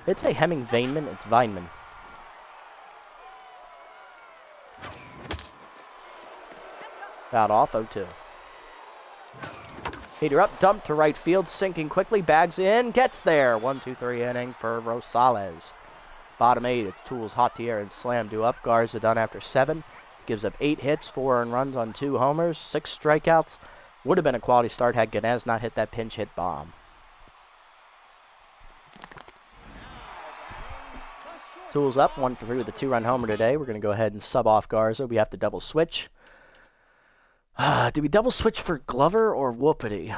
It's a Hemming Weinman. It's Weinman. Fouled off, 0-2. Heater up, dumped to right field, sinking quickly, bags in, gets there. 1-2-3 inning for Rosales. Bottom 8, it's Tools, Jautier, and Slam due up. Garza done after 7. Gives up 8 hits, 4 earned runs on 2 homers, 6 strikeouts. Would have been a quality start had Ganez not hit that pinch hit bomb. Tools up, 1 for 3 with a 2-run homer today. We're going to go ahead and sub off Garza. We have to double switch. Do we double switch for Glover or Whoopity?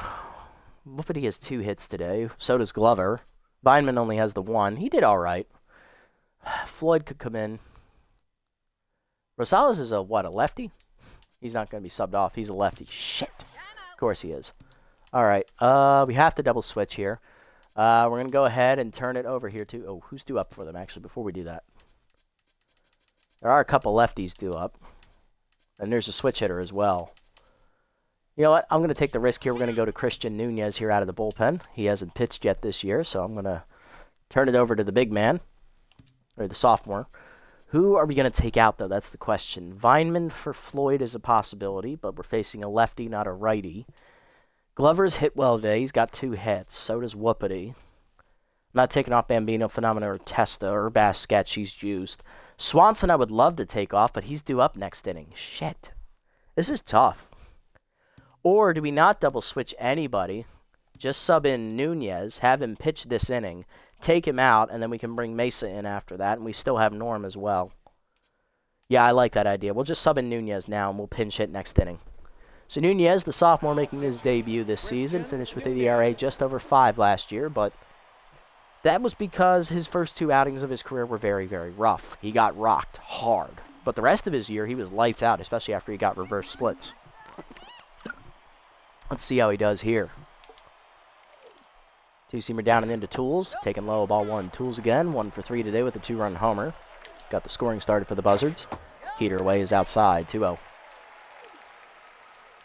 Whoopity has 2 hits today. So does Glover. Weinman only has the 1. He did all right. Floyd could come in. Rosales is a lefty? He's not going to be subbed off. He's a lefty. Shit. Of course he is. All right. We have to double switch here. We're going to go ahead and turn it over here to... Oh, who's due up for them, actually, before we do that? There are a couple lefties due up. And there's a switch hitter as well. You know what? I'm going to take the risk here. We're going to go to Christian Nunez here out of the bullpen. He hasn't pitched yet this year, so I'm going to turn it over to the big man, or the sophomore. Who are we going to take out, though? That's the question. Weinman for Floyd is a possibility, but we're facing a lefty, not a righty. Glover's hit well today. He's got 2 hits. So does Whoopity. I'm not taking off Bambino, Phenomena, or Testa, or Basquet. She's juiced. Swanson I would love to take off, but he's due up next inning. Shit. This is tough. Or do we not double switch anybody, just sub in Nunez, have him pitch this inning, take him out, and then we can bring Mesa in after that, and we still have Norm as well. Yeah, I like that idea. We'll just sub in Nunez now, and we'll pinch hit next inning. So Nunez, the sophomore making his debut this season, finished with an ERA just over 5 last year, but that was because his first 2 outings of his career were very, very rough. He got rocked hard. But the rest of his year, he was lights out, especially after he got reverse splits. Let's see how he does here. 2-seamer down and into Tools. Taking low, ball 1. Tools again, 1 for 3 today with a 2-run homer. Got the scoring started for the Buzzards. Heater away is outside, 2-0.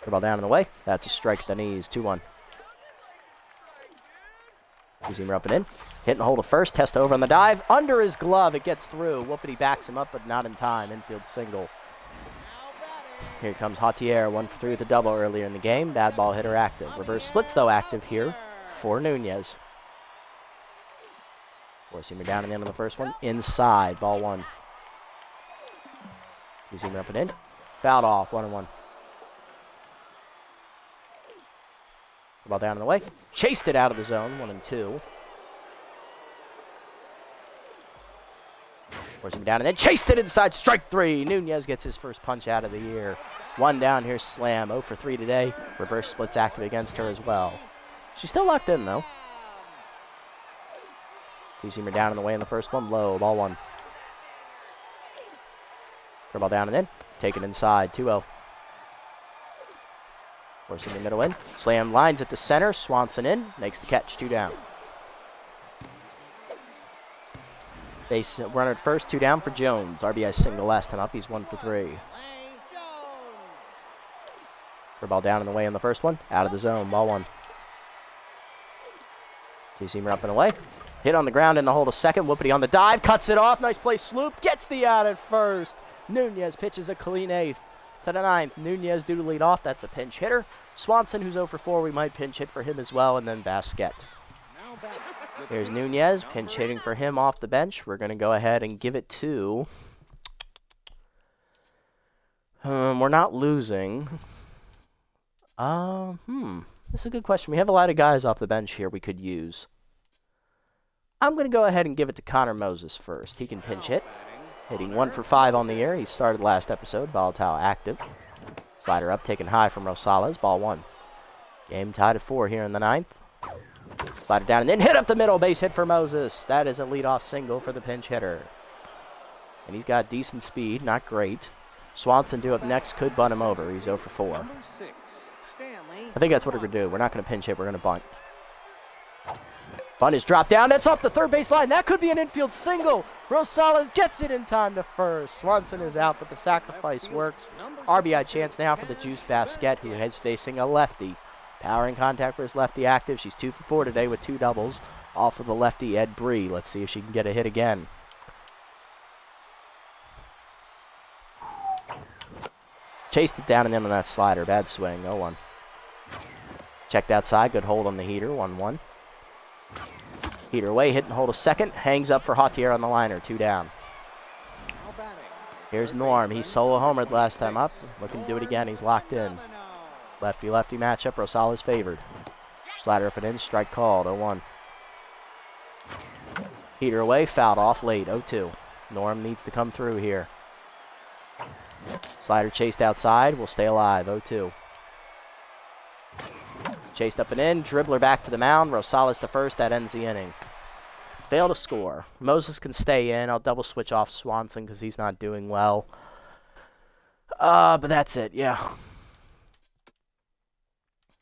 Ball down and away. That's a strike at the knees, 2-1. 2-seamer up and in. Hit and hold of first. Test over on the dive. Under his glove. It gets through. Whoopity backs him up, but not in time. Infield single. Here comes Jautier, 1 for 3 with a double earlier in the game. Bad ball hitter active. Reverse splits, though, active here for Nunez. 4-seamer down and in on the first one. Inside, ball 1. 2-seamer up and in. Fouled off, 1-1. Ball down and away. Chased it out of the zone, 1-2. 4-seamer down and then chased it inside, strike 3. Nunez gets his first punch out of the year. 1 down, here's Slam, 0 for 3 today. Reverse splits active against her as well. She's still locked in, though. 2-seamer down and away in the first one, low, ball 1. Ball down and in, taken inside, 2-0. 4-seamer middle in, Slam lines it to center, Swanson in, makes the catch, 2 down. Base runner at first, 2 down for Jones. RBI single last time up. He's 1 for 3. For ball down and away in the first one. Out of the zone. Ball 1. 2-seamer up and away. Hit on the ground in the hold of second. Whoopity on the dive. Cuts it off. Nice play. Sloop gets the out at first. Nunez pitches a clean 8th to the 9th. Nunez due to lead off. That's a pinch hitter. Swanson, who's 0 for 4. We might pinch hit for him as well. And then Basquet. Here's Nunez, pinch hitting for him off the bench. We're going to go ahead and give it to... we're not losing. This is a good question. We have a lot of guys off the bench here we could use. I'm going to go ahead and give it to Connor Moses first. He can pinch hit. Hitting 1 for 5 on the year. He started last episode. Volatile active. Slider up, taken high from Rosales. Ball 1. Game tied at 4 here in the 9th. Slider down and then hit up the middle. Base hit for Moses. That is a leadoff single for the pinch hitter. And he's got decent speed, not great. Swanson due up next, could bunt him over. He's 0 for 4. Number 6, Stanley I think that's what we're going to do. We're not going to pinch hit. We're going to bunt. Bunt is dropped down. That's off the third base line. That could be an infield single. Rosales gets it in time to first. Swanson is out, but the sacrifice works. RBI chance now for the Juice Basket, who is facing a lefty. Power and contact for his lefty active. She's 2 for 4 today with 2 doubles off of the lefty, Ed Bree. Let's see if she can get a hit again. Chased it down and in on that slider. Bad swing. 0-1. Checked outside. Good hold on the heater. 1-1. Heater away. Hit and hold a second. Hangs up for Jautier on the liner. 2 down. Here's Norm. He solo homered last time up. Looking to do it again. He's locked in. Lefty-lefty matchup. Rosales favored. Slider up and in. Strike called. 0-1. Heater away. Fouled off late. 0-2. Norm needs to come through here. Slider chased outside. Will stay alive. 0-2. Chased up and in. Dribbler back to the mound. Rosales to first. That ends the inning. Fail to score. Moses can stay in. I'll double switch off Swanson because he's not doing well. But that's it. Yeah.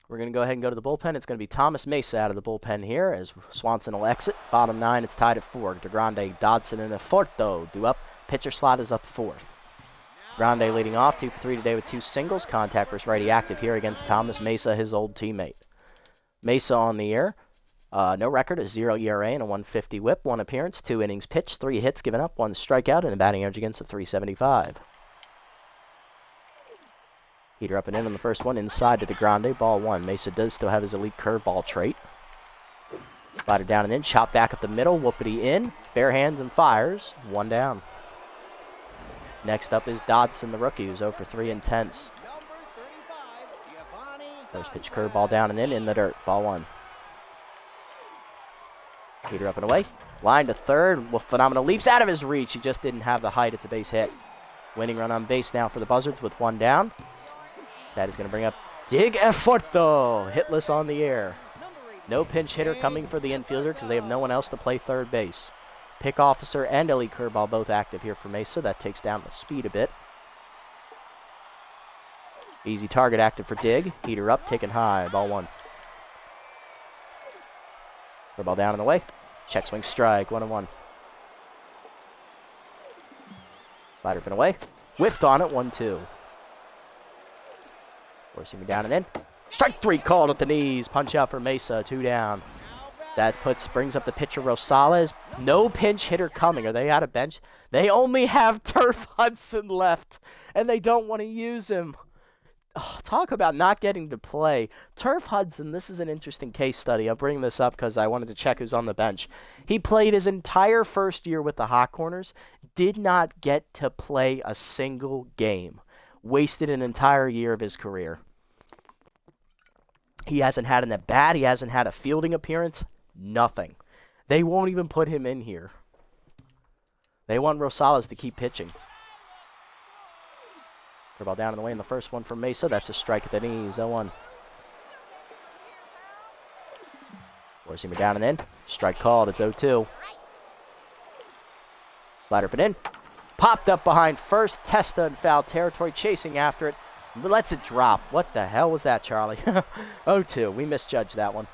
We're going to go ahead and go to the bullpen. It's going to be Thomas Mesa out of the bullpen here as Swanson will exit. Bottom 9, it's tied at 4. DeGrande, Dodson, and Aforto due up. Pitcher slot is up 4th. Grande leading off, 2 for 3 today with 2 singles. Contact versus righty active here against Thomas Mesa, his old teammate. Mesa on the air. No record, a 0 ERA and a 150 whip. 1 appearance, 2 innings pitched, 3 hits given up, 1 strikeout, and a batting average against a 375. Heater up and in on the first one, inside to DeGrande, ball 1. Mesa does still have his elite curveball trait. Slider down and in, chop back up the middle, whoopity in, bare hands and fires, 1 down. Next up is Dodson, the rookie, who's 0 for 3 intense. First pitch curveball down and in the dirt, ball 1. Heater up and away. Line to third. Well, Phenomenal leaps out of his reach. He just didn't have the height. It's a base hit. Winning run on base now for the Buzzards with 1 down. That is going to bring up Dig Eforto. Hitless on the air. No pinch hitter coming for the infielder because they have no one else to play third base. Pick officer and elite curveball both active here for Mesa. That takes down the speed a bit. Easy target active for Dig. Heater up, taken high. Ball 1. Curveball down and away. Check swing strike. 1-1. Slider pin away. Whiffed on it. 1-2. Forcing me down and in. Strike 3 called at the knees. Punch out for Mesa. 2 down. That brings up the pitcher Rosales. No pinch hitter coming. Are they out of bench? They only have Turf Hudson left, and they don't want to use him. Oh, talk about not getting to play. Turf Hudson, this is an interesting case study. I'm bringing this up because I wanted to check who's on the bench. He played his entire first year with the Hot Corners, did not get to play a single game. Wasted an entire year of his career. He hasn't had an at-bat. He hasn't had a fielding appearance. Nothing. They won't even put him in here. They want Rosales to keep pitching. Curveball down in the way in the first one from Mesa. That's a strike at the knees. 0-1. Forcing him down and in. Strike called. It's 0-2. Slider put in. Popped up behind first. Testa in foul territory. Chasing after it. Lets it drop. What the hell was that, Charlie? 0-2. We misjudged that one.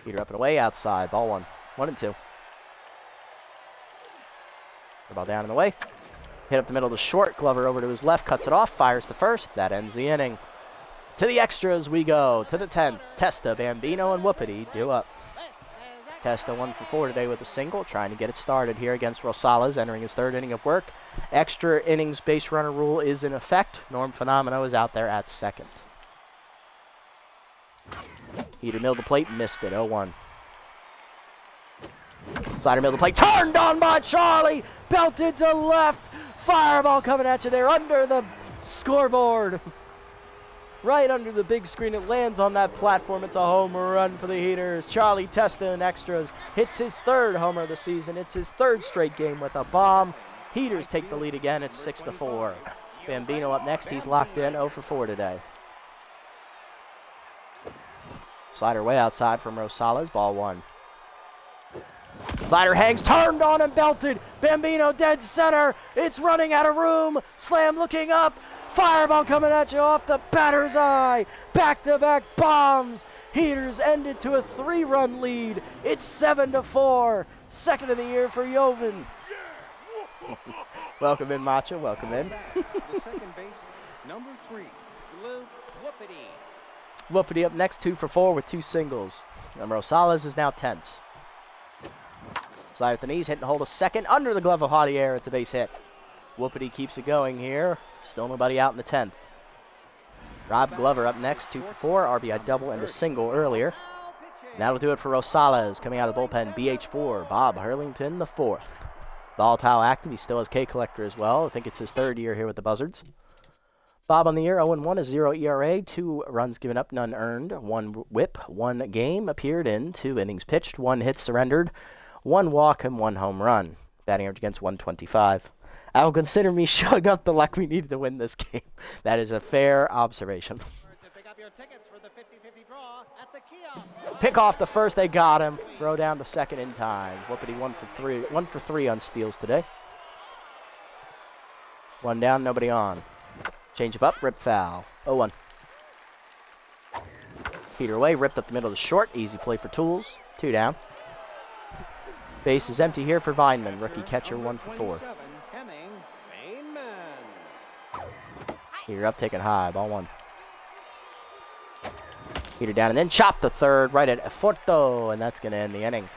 Heater up and away outside. Ball 1. 1-2. Ball down in the way. Hit up the middle to short. Glover over to his left. Cuts it off. Fires the first. That ends the inning. To the extras we go. To the 10th. Testa, Bambino, and Whoopity due up. Testa 1 for 4 today with a single. Trying to get it started here against Rosales. Entering his 3rd inning of work. Extra innings base runner rule is in effect. Norm Fenomeno is out there at 2nd. Heater middle to plate. Missed it. 0-1. Slider middle to plate. Turned on by Charlie. Belted to left. Fireball coming at you there under the scoreboard. Right under the big screen. It lands on that platform. It's a home run for the Heaters. Charlie Testa in extras hits his 3rd homer of the season. It's his 3rd straight game with a bomb. Heaters take the lead again. It's 6-4. Bambino up next. He's locked in. 0 for 4 today. Slider way outside from Rosales. Ball 1. Slider hangs, turned on and belted. Bambino dead center. It's running out of room. Slam looking up. Fireball coming at you off the batter's eye. Back-to-back bombs. Heaters ended to a 3-run lead. It's 7-4. Second of the year for Joven. Welcome in, Macho. Welcome in. The second baseman, number 3, Salute Whoopity. Whoopity up next, 2 for 4 with 2 singles. And Rosales is now tense. Slider at the knees, hit and hold a second under the glove of Javier. It's a base hit. Whoopity keeps it going here. Still nobody out in the 10th. Rob Glover up next, 2 for 4. RBI double and a single earlier. And that'll do it for Rosales. Coming out of the bullpen, BH4, Bob Hurlington the 4th. Volatile active. He still has K collector as well. I think it's his 3rd year here with the Buzzards. Bob on the year, 0-1, a 0 ERA, 2 runs given up, none earned, 1 whip, 1 game appeared in, 2 innings pitched, 1 hit surrendered, 1 walk, and 1 home run. Batting average against 125. I will consider me showing up the luck we needed to win this game. That is a fair observation. Pick up your tickets for the 50-50 draw at the kiosk. Pick off the first, they got him. Throw down to second in time. Whoopity 1 for 3 on steals today. 1 down, nobody on. Change up, rip foul. 0-1. Heater away, ripped up the middle of the short. Easy play for Tools. 2 down. Base is empty here for Vineman. Rookie catcher, 1 for 4. Heater up, taking high. Ball 1. Heater down and then chop the third right at Forto, and that's going to end the inning.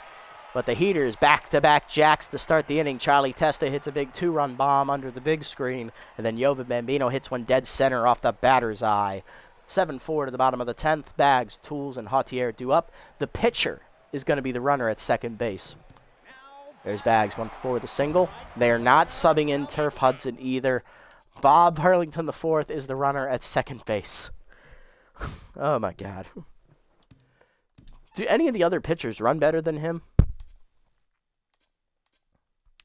But the Heaters back-to-back jacks to start the inning. Charlie Testa hits a big 2-run bomb under the big screen, and then Joven Bambino hits one dead center off the batter's eye. 7-4 to the bottom of the 10th. Bags, Tools, and Jautier due up. The pitcher is going to be the runner at second base. There's Bags, 1 for 4 with a single. They are not subbing in Turf Hudson either. Bob Hurlington the 4th is the runner at second base. Oh, my God. Do any of the other pitchers run better than him?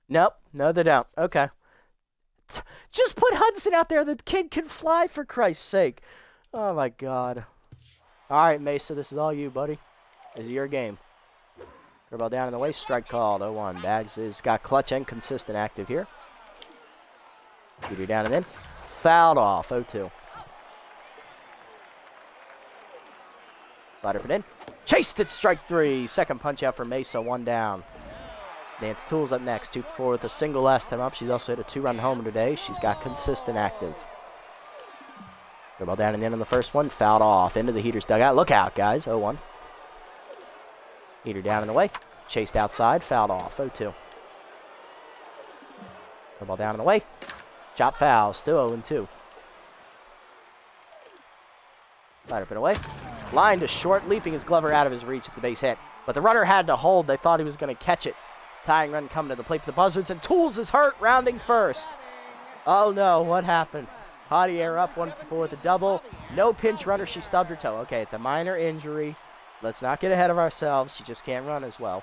Nope. No, they don't. Okay. Just put Hudson out there. The kid can fly, for Christ's sake. Oh, my God. All right, Mesa, this is all you, buddy. This is your game. Ball down in the way. Strike called. 0-1. Bags has got clutch and consistent active here. Heater down and in. Fouled off. 0-2. Slider put in. Chased it. Strike 3. Second punch out for Mesa. 1 down. Nance Tools up next. 2 for 4 with a single last time up. She's also hit a 2-run homer today. She's got consistent active. Ball down and in on the first one. Fouled off. Into the Heater's dugout. Look out, guys. 0-1. Heater down and away. Chased outside. Fouled off. 0-2. Ball down and away. Chop foul. Still 0-2. Slider up and away. Line to short. Leaping his Glover out of his reach. It's a base hit. But the runner had to hold. They thought he was going to catch it. Tying run coming to the plate for the Buzzards. And Tools is hurt. Rounding first. Oh, no. What happened? Jautier up 1 for 4 with a double. No pinch runner. She stubbed her toe. Okay, it's a minor injury. Let's not get ahead of ourselves. She just can't run as well.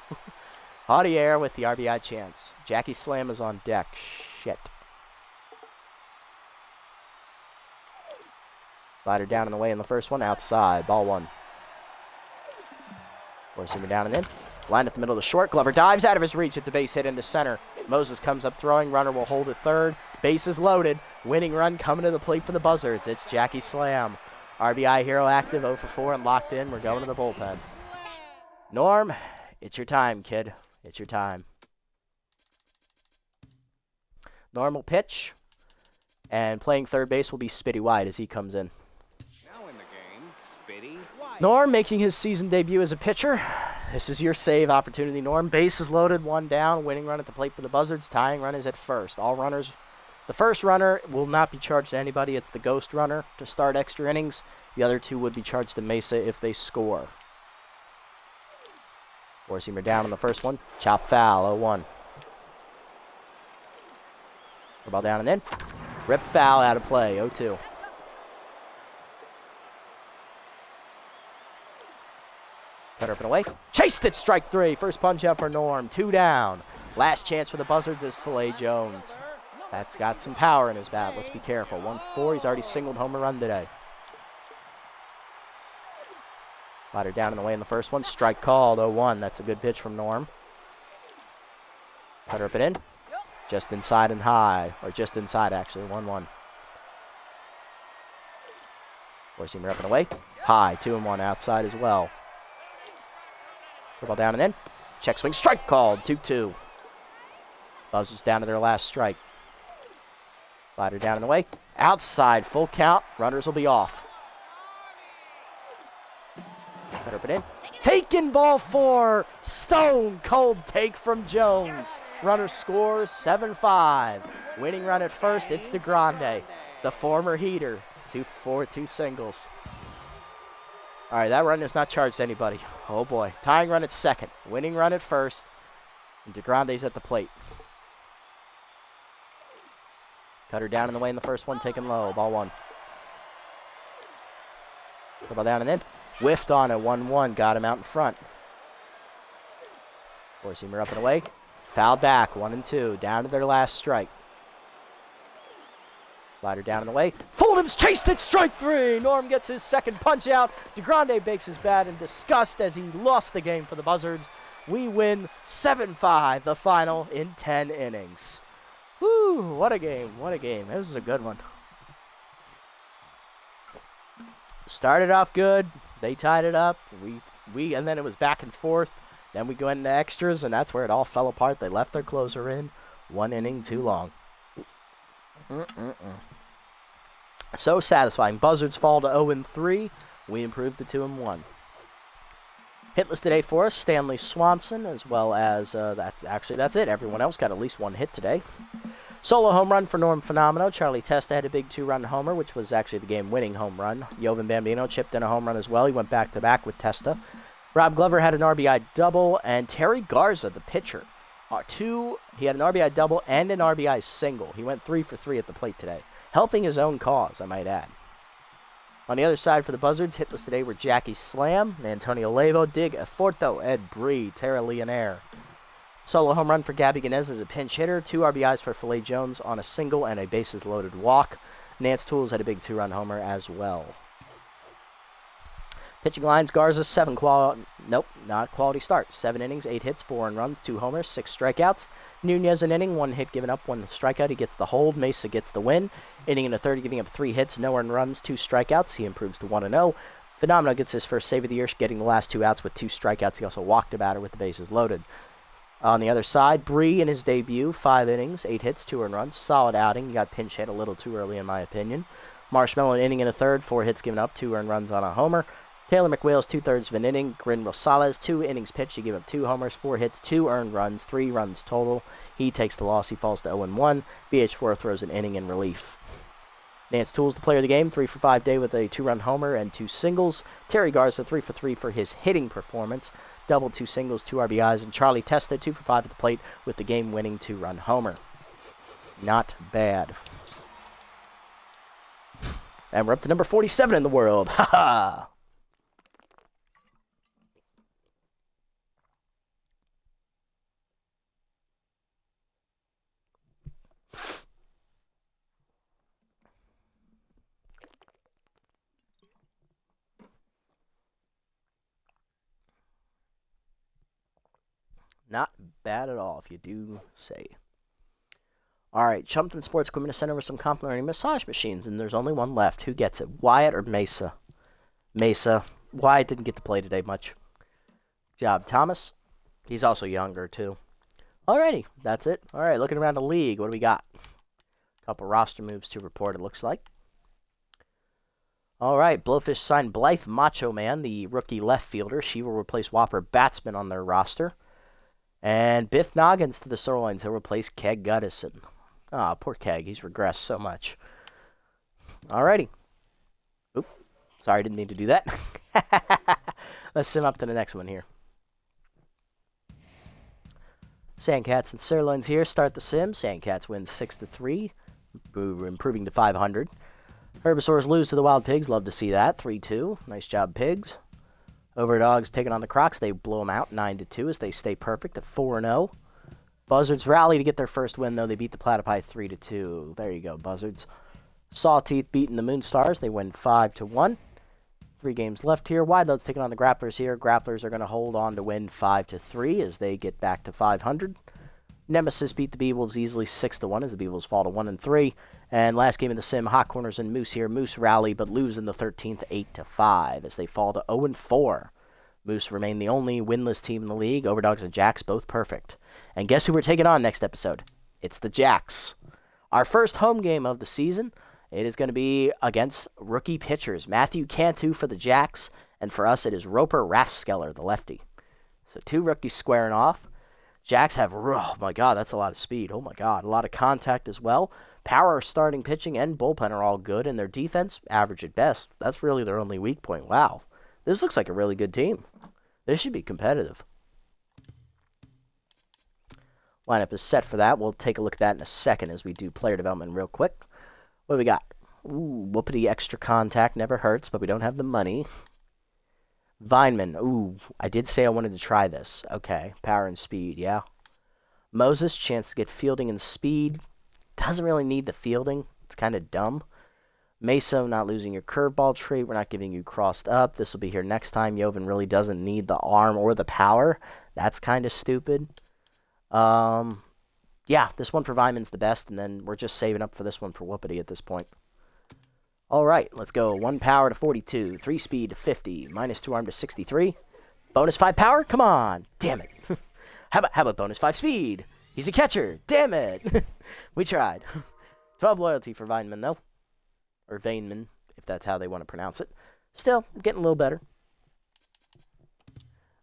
Jautier with the RBI chance. Jackie Slam is on deck. Shit. Slider down and away in the first one. Outside. Ball 1. Forcing him down and in. Line up the middle of the short. Glover dives out of his reach. It's a base hit into center. Moses comes up throwing. Runner will hold at third. Base is loaded. Winning run coming to the plate for the Buzzards. It's Jackie Slam. RBI hero active, 0 for 4 and locked in. We're going to the bullpen. Norm, it's your time, kid. It's your time. Normal pitch. And playing third base will be Spitty White as he comes in. Now in the game, Spitty White. Norm making his season debut as a pitcher. This is your save opportunity, Norm. Base is loaded, 1 down. Winning run at the plate for the Buzzards. Tying run is at first. All runners. The first runner will not be charged to anybody. It's the ghost runner to start extra innings. The other 2 would be charged to Mesa if they score. Four-seamer down on the first one. Chop foul, 0-1. Ball down and in. Rip foul out of play, 0-2. Cutter up and away. Chased it, strike 3. First punch out for Norm. 2 down. Last chance for the Buzzards is Filet Jones. That's got some power in his bat. Let's be careful. 1-4. He's already singled home a run today. Slider down and away in the first one. Strike called. 0-1. That's a good pitch from Norm. Cutter up and in. Just inside and high. Or just inside, actually. 1-1. Four-seamer up and away. High. 2-1 outside as well. Ball down and in. Check swing. Strike called. 2-2. Buzzards down to their last strike. Slider down and away. Outside. Full count. Runners will be off. Cutter up and in. Taken ball 4. Stone cold take from Jones. Runner scores 7-5. Winning run at first. It's DeGrande, the former heater. 2 singles. All right, that run is not charged to anybody. Oh boy. Tying run at second. Winning run at first. And DeGrande's at the plate. Cutter down in the way in the first one. Taken low. Ball 1. Ball down and in. Whiffed on a 1-1, got him out in front. Four-seamer up and away. Fouled back, 1-2, down to their last strike. Slider down and away. Foldham's chased it, strike 3. Norm gets his second punch out. DeGrande bakes his bat in disgust as he lost the game for the Buzzards. We win 7-5, the final in 10 innings. Woo, what a game, what a game. This was a good one. Started off good. They tied it up. And then it was back and forth. Then we go into extras, and that's where it all fell apart. They left their closer in. 1 inning too long. So satisfying. Buzzards fall to 0-3. We improved to 2-1. Hitless today for us, Stanley Swanson, as well as, that's it. Everyone else got at least 1 hit today. Solo home run for Norm Fenomeno. Charlie Testa had a big 2-run homer, which was actually the game-winning home run. Jovan Bambino chipped in a home run as well. He went back-to-back with Testa. Rob Glover had an RBI double, and Terry Garza, the pitcher, he had an RBI double and an RBI single. He went 3 for 3 at the plate today, helping his own cause, I might add. On the other side for the Buzzards, hitless today were Jackie Slam, Antonio Levo, Dig Aforto, Ed Bree, Tara Leonaire. Solo home run for Gabby Ganez as a pinch hitter. 2 RBIs for Filet Jones on a single and a bases-loaded walk. Nance Tools had a big 2-run homer as well. Pitching lines, Garza, not quality start. 7 innings, 8 hits, 4 earned runs, 2 homers, 6 strikeouts. Nunez an inning, 1 hit given up, 1 strikeout. He gets the hold. Mesa gets the win. Inning in the third, giving up 3 hits, no earned runs, 2 strikeouts. He improves to 1-0. Fenomeno gets his first save of the year, getting the last 2 outs with 2 strikeouts. He also walked a batter with the bases loaded. On the other side, Bree in his debut, 5 innings, 8 hits, 2 earned runs. Solid outing. He got pinch hit a little too early, in my opinion. Marshmallow an inning in the third, 4 hits given up, 2 earned runs on a homer. Taylor McWales, 2/3 of an inning. Grin Rosales, 2 innings pitched. He gave up 2 homers, 4 hits, 2 earned runs, 3 runs total. He takes the loss. He falls to 0-1. BH4 throws an inning in relief. Nance Tools, the player of the game, 3 for 5 day with a 2-run homer and 2 singles. Terry Garza, 3 for 3 for his hitting performance. Double, 2 singles, 2 RBIs. And Charlie Testa, 2 for 5 at the plate with the game-winning 2-run homer. Not bad. And we're up to number 47 in the world. Ha ha! Not bad at all, if you do say. All right, Chumpton Sports Equipment Center with some complimentary massage machines, and there's only one left. Who gets it, Wyatt or Mesa? Mesa. Wyatt didn't get to play today much. Good job, Thomas. He's also younger, too. Alrighty, that's it. All right, looking around the league, what do we got? A couple roster moves to report, it looks like. All right, Blowfish signed Blythe Macho Man, the rookie left fielder. She will replace Whopper Batsman on their roster. And Biff Noggins to the Sirloins. He'll replace Keg Guttison. Ah, poor Keg. He's regressed so much. Alrighty. Oop. Sorry, didn't mean to do that. Let's sim up to the next one here. Sandcats and Sirloins here. Start the sim. Sandcats wins 6-3. Improving to 500. Herbisaurs lose to the Wild Pigs. Love to see that. 3-2. Nice job, Pigs. Overdogs taking on the Crocs. They blow them out 9-2 as they stay perfect at 4-0. Buzzards rally to get their first win, though. They beat the Platypi 3-2. There you go, Buzzards. Sawteeth beating the Moonstars. They win 5-1. 3 games left here. Wideload's taking on the Grapplers here. Grapplers are going to hold on to win 5-3 as they get back to 500. Nemesis beat the B-Wolves easily 6-1 as the B-Wolves fall to 1-3. And last game in the sim, Hot Corners and Moose here. Moose rally but lose in the 13th 8-5 as they fall to 0-4. Moose remain the only winless team in the league. Overdogs and Jacks both perfect. And guess who we're taking on next episode? It's the Jacks. Our first home game of the season. It is going to be against rookie pitchers. Matthew Cantu for the Jacks, and for us it is Roper Raskeller, the lefty. So 2 rookies squaring off. Jacks have, oh my god, that's a lot of speed. Oh my god, a lot of contact as well. Power, starting pitching, and bullpen are all good, and their defense, average at best. That's really their only weak point. Wow. This looks like a really good team. This should be competitive. Lineup is set for that. We'll take a look at that in a second as we do player development real quick. What do we got? Ooh, whoopity extra contact. Never hurts, but we don't have the money. Vineman. Ooh, I did say I wanted to try this. Okay, power and speed, yeah. Moses, chance to get fielding and speed. Doesn't really need the fielding. It's kind of dumb. Meso, not losing your curveball trait. We're not giving you crossed up. This will be here next time. Joven really doesn't need the arm or the power. That's kind of stupid. Yeah, this one for Vineman's the best, and then we're just saving up for this one for Whoopity at this point. All right, let's go. 1 power to 42, 3 speed to 50, -2 arm to 63. Bonus 5 power? Come on. Damn it. How about bonus 5 speed? He's a catcher. Damn it. We tried. 12 loyalty for Vineman, though. Or Vaneman, if that's how they want to pronounce it. Still, getting a little better.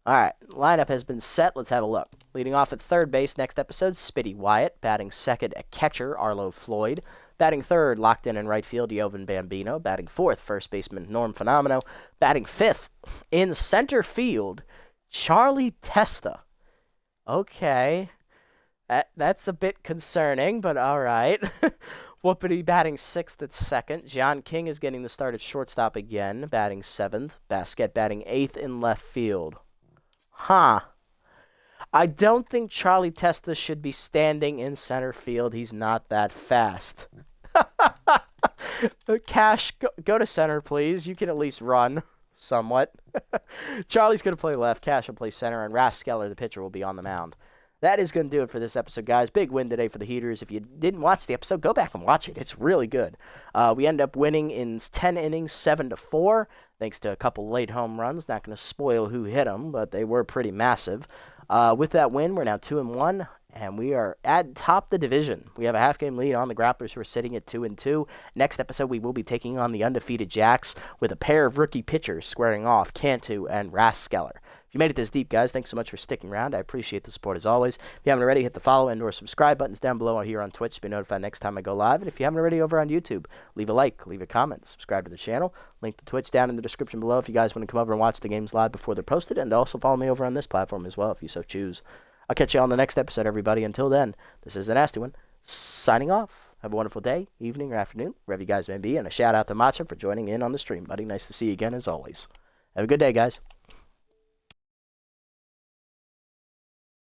All right, lineup has been set. Let's have a look. Leading off at third base next episode, Spitty Wyatt. Batting second at catcher, Arlo Floyd. Batting third, locked in right field, Joven Bambino. Batting fourth, first baseman, Norm Fenomeno. Batting fifth, in center field, Charlie Testa. Okay, that's a bit concerning, but all right. Whoopity batting sixth at second. John King is getting the start at shortstop again, batting seventh. Basket batting eighth in left field. Huh. I don't think Charlie Testa should be standing in center field. He's not that fast. Cash, go to center, please. You can at least run somewhat. Charlie's going to play left. Cash will play center, and Raskeller, the pitcher, will be on the mound. That is going to do it for this episode, guys. Big win today for the Heaters. If you didn't watch the episode, go back and watch it. It's really good. We end up winning in 10 innings, 7-4, thanks to a couple late home runs. Not going to spoil who hit them, but they were pretty massive. With that win, we're now 2-1, and we are at top the division. We have a half-game lead on the Grapplers, who are sitting at 2-2. Next episode, we will be taking on the undefeated Jacks with a pair of rookie pitchers squaring off, Cantu and Raskeller. If you made it this deep, guys, thanks so much for sticking around. I appreciate the support as always. If you haven't already, hit the follow and or subscribe buttons down below here on Twitch to be notified next time I go live. And if you haven't already over on YouTube, leave a like, leave a comment, subscribe to the channel. Link to Twitch down in the description below if you guys want to come over and watch the games live before they're posted. And also follow me over on this platform as well if you so choose. I'll catch you on the next episode, everybody. Until then, this is the Nasty One, signing off. Have a wonderful day, evening, or afternoon, wherever you guys may be. And a shout out to Matcha for joining in on the stream, buddy. Nice to see you again, as always. Have a good day, guys.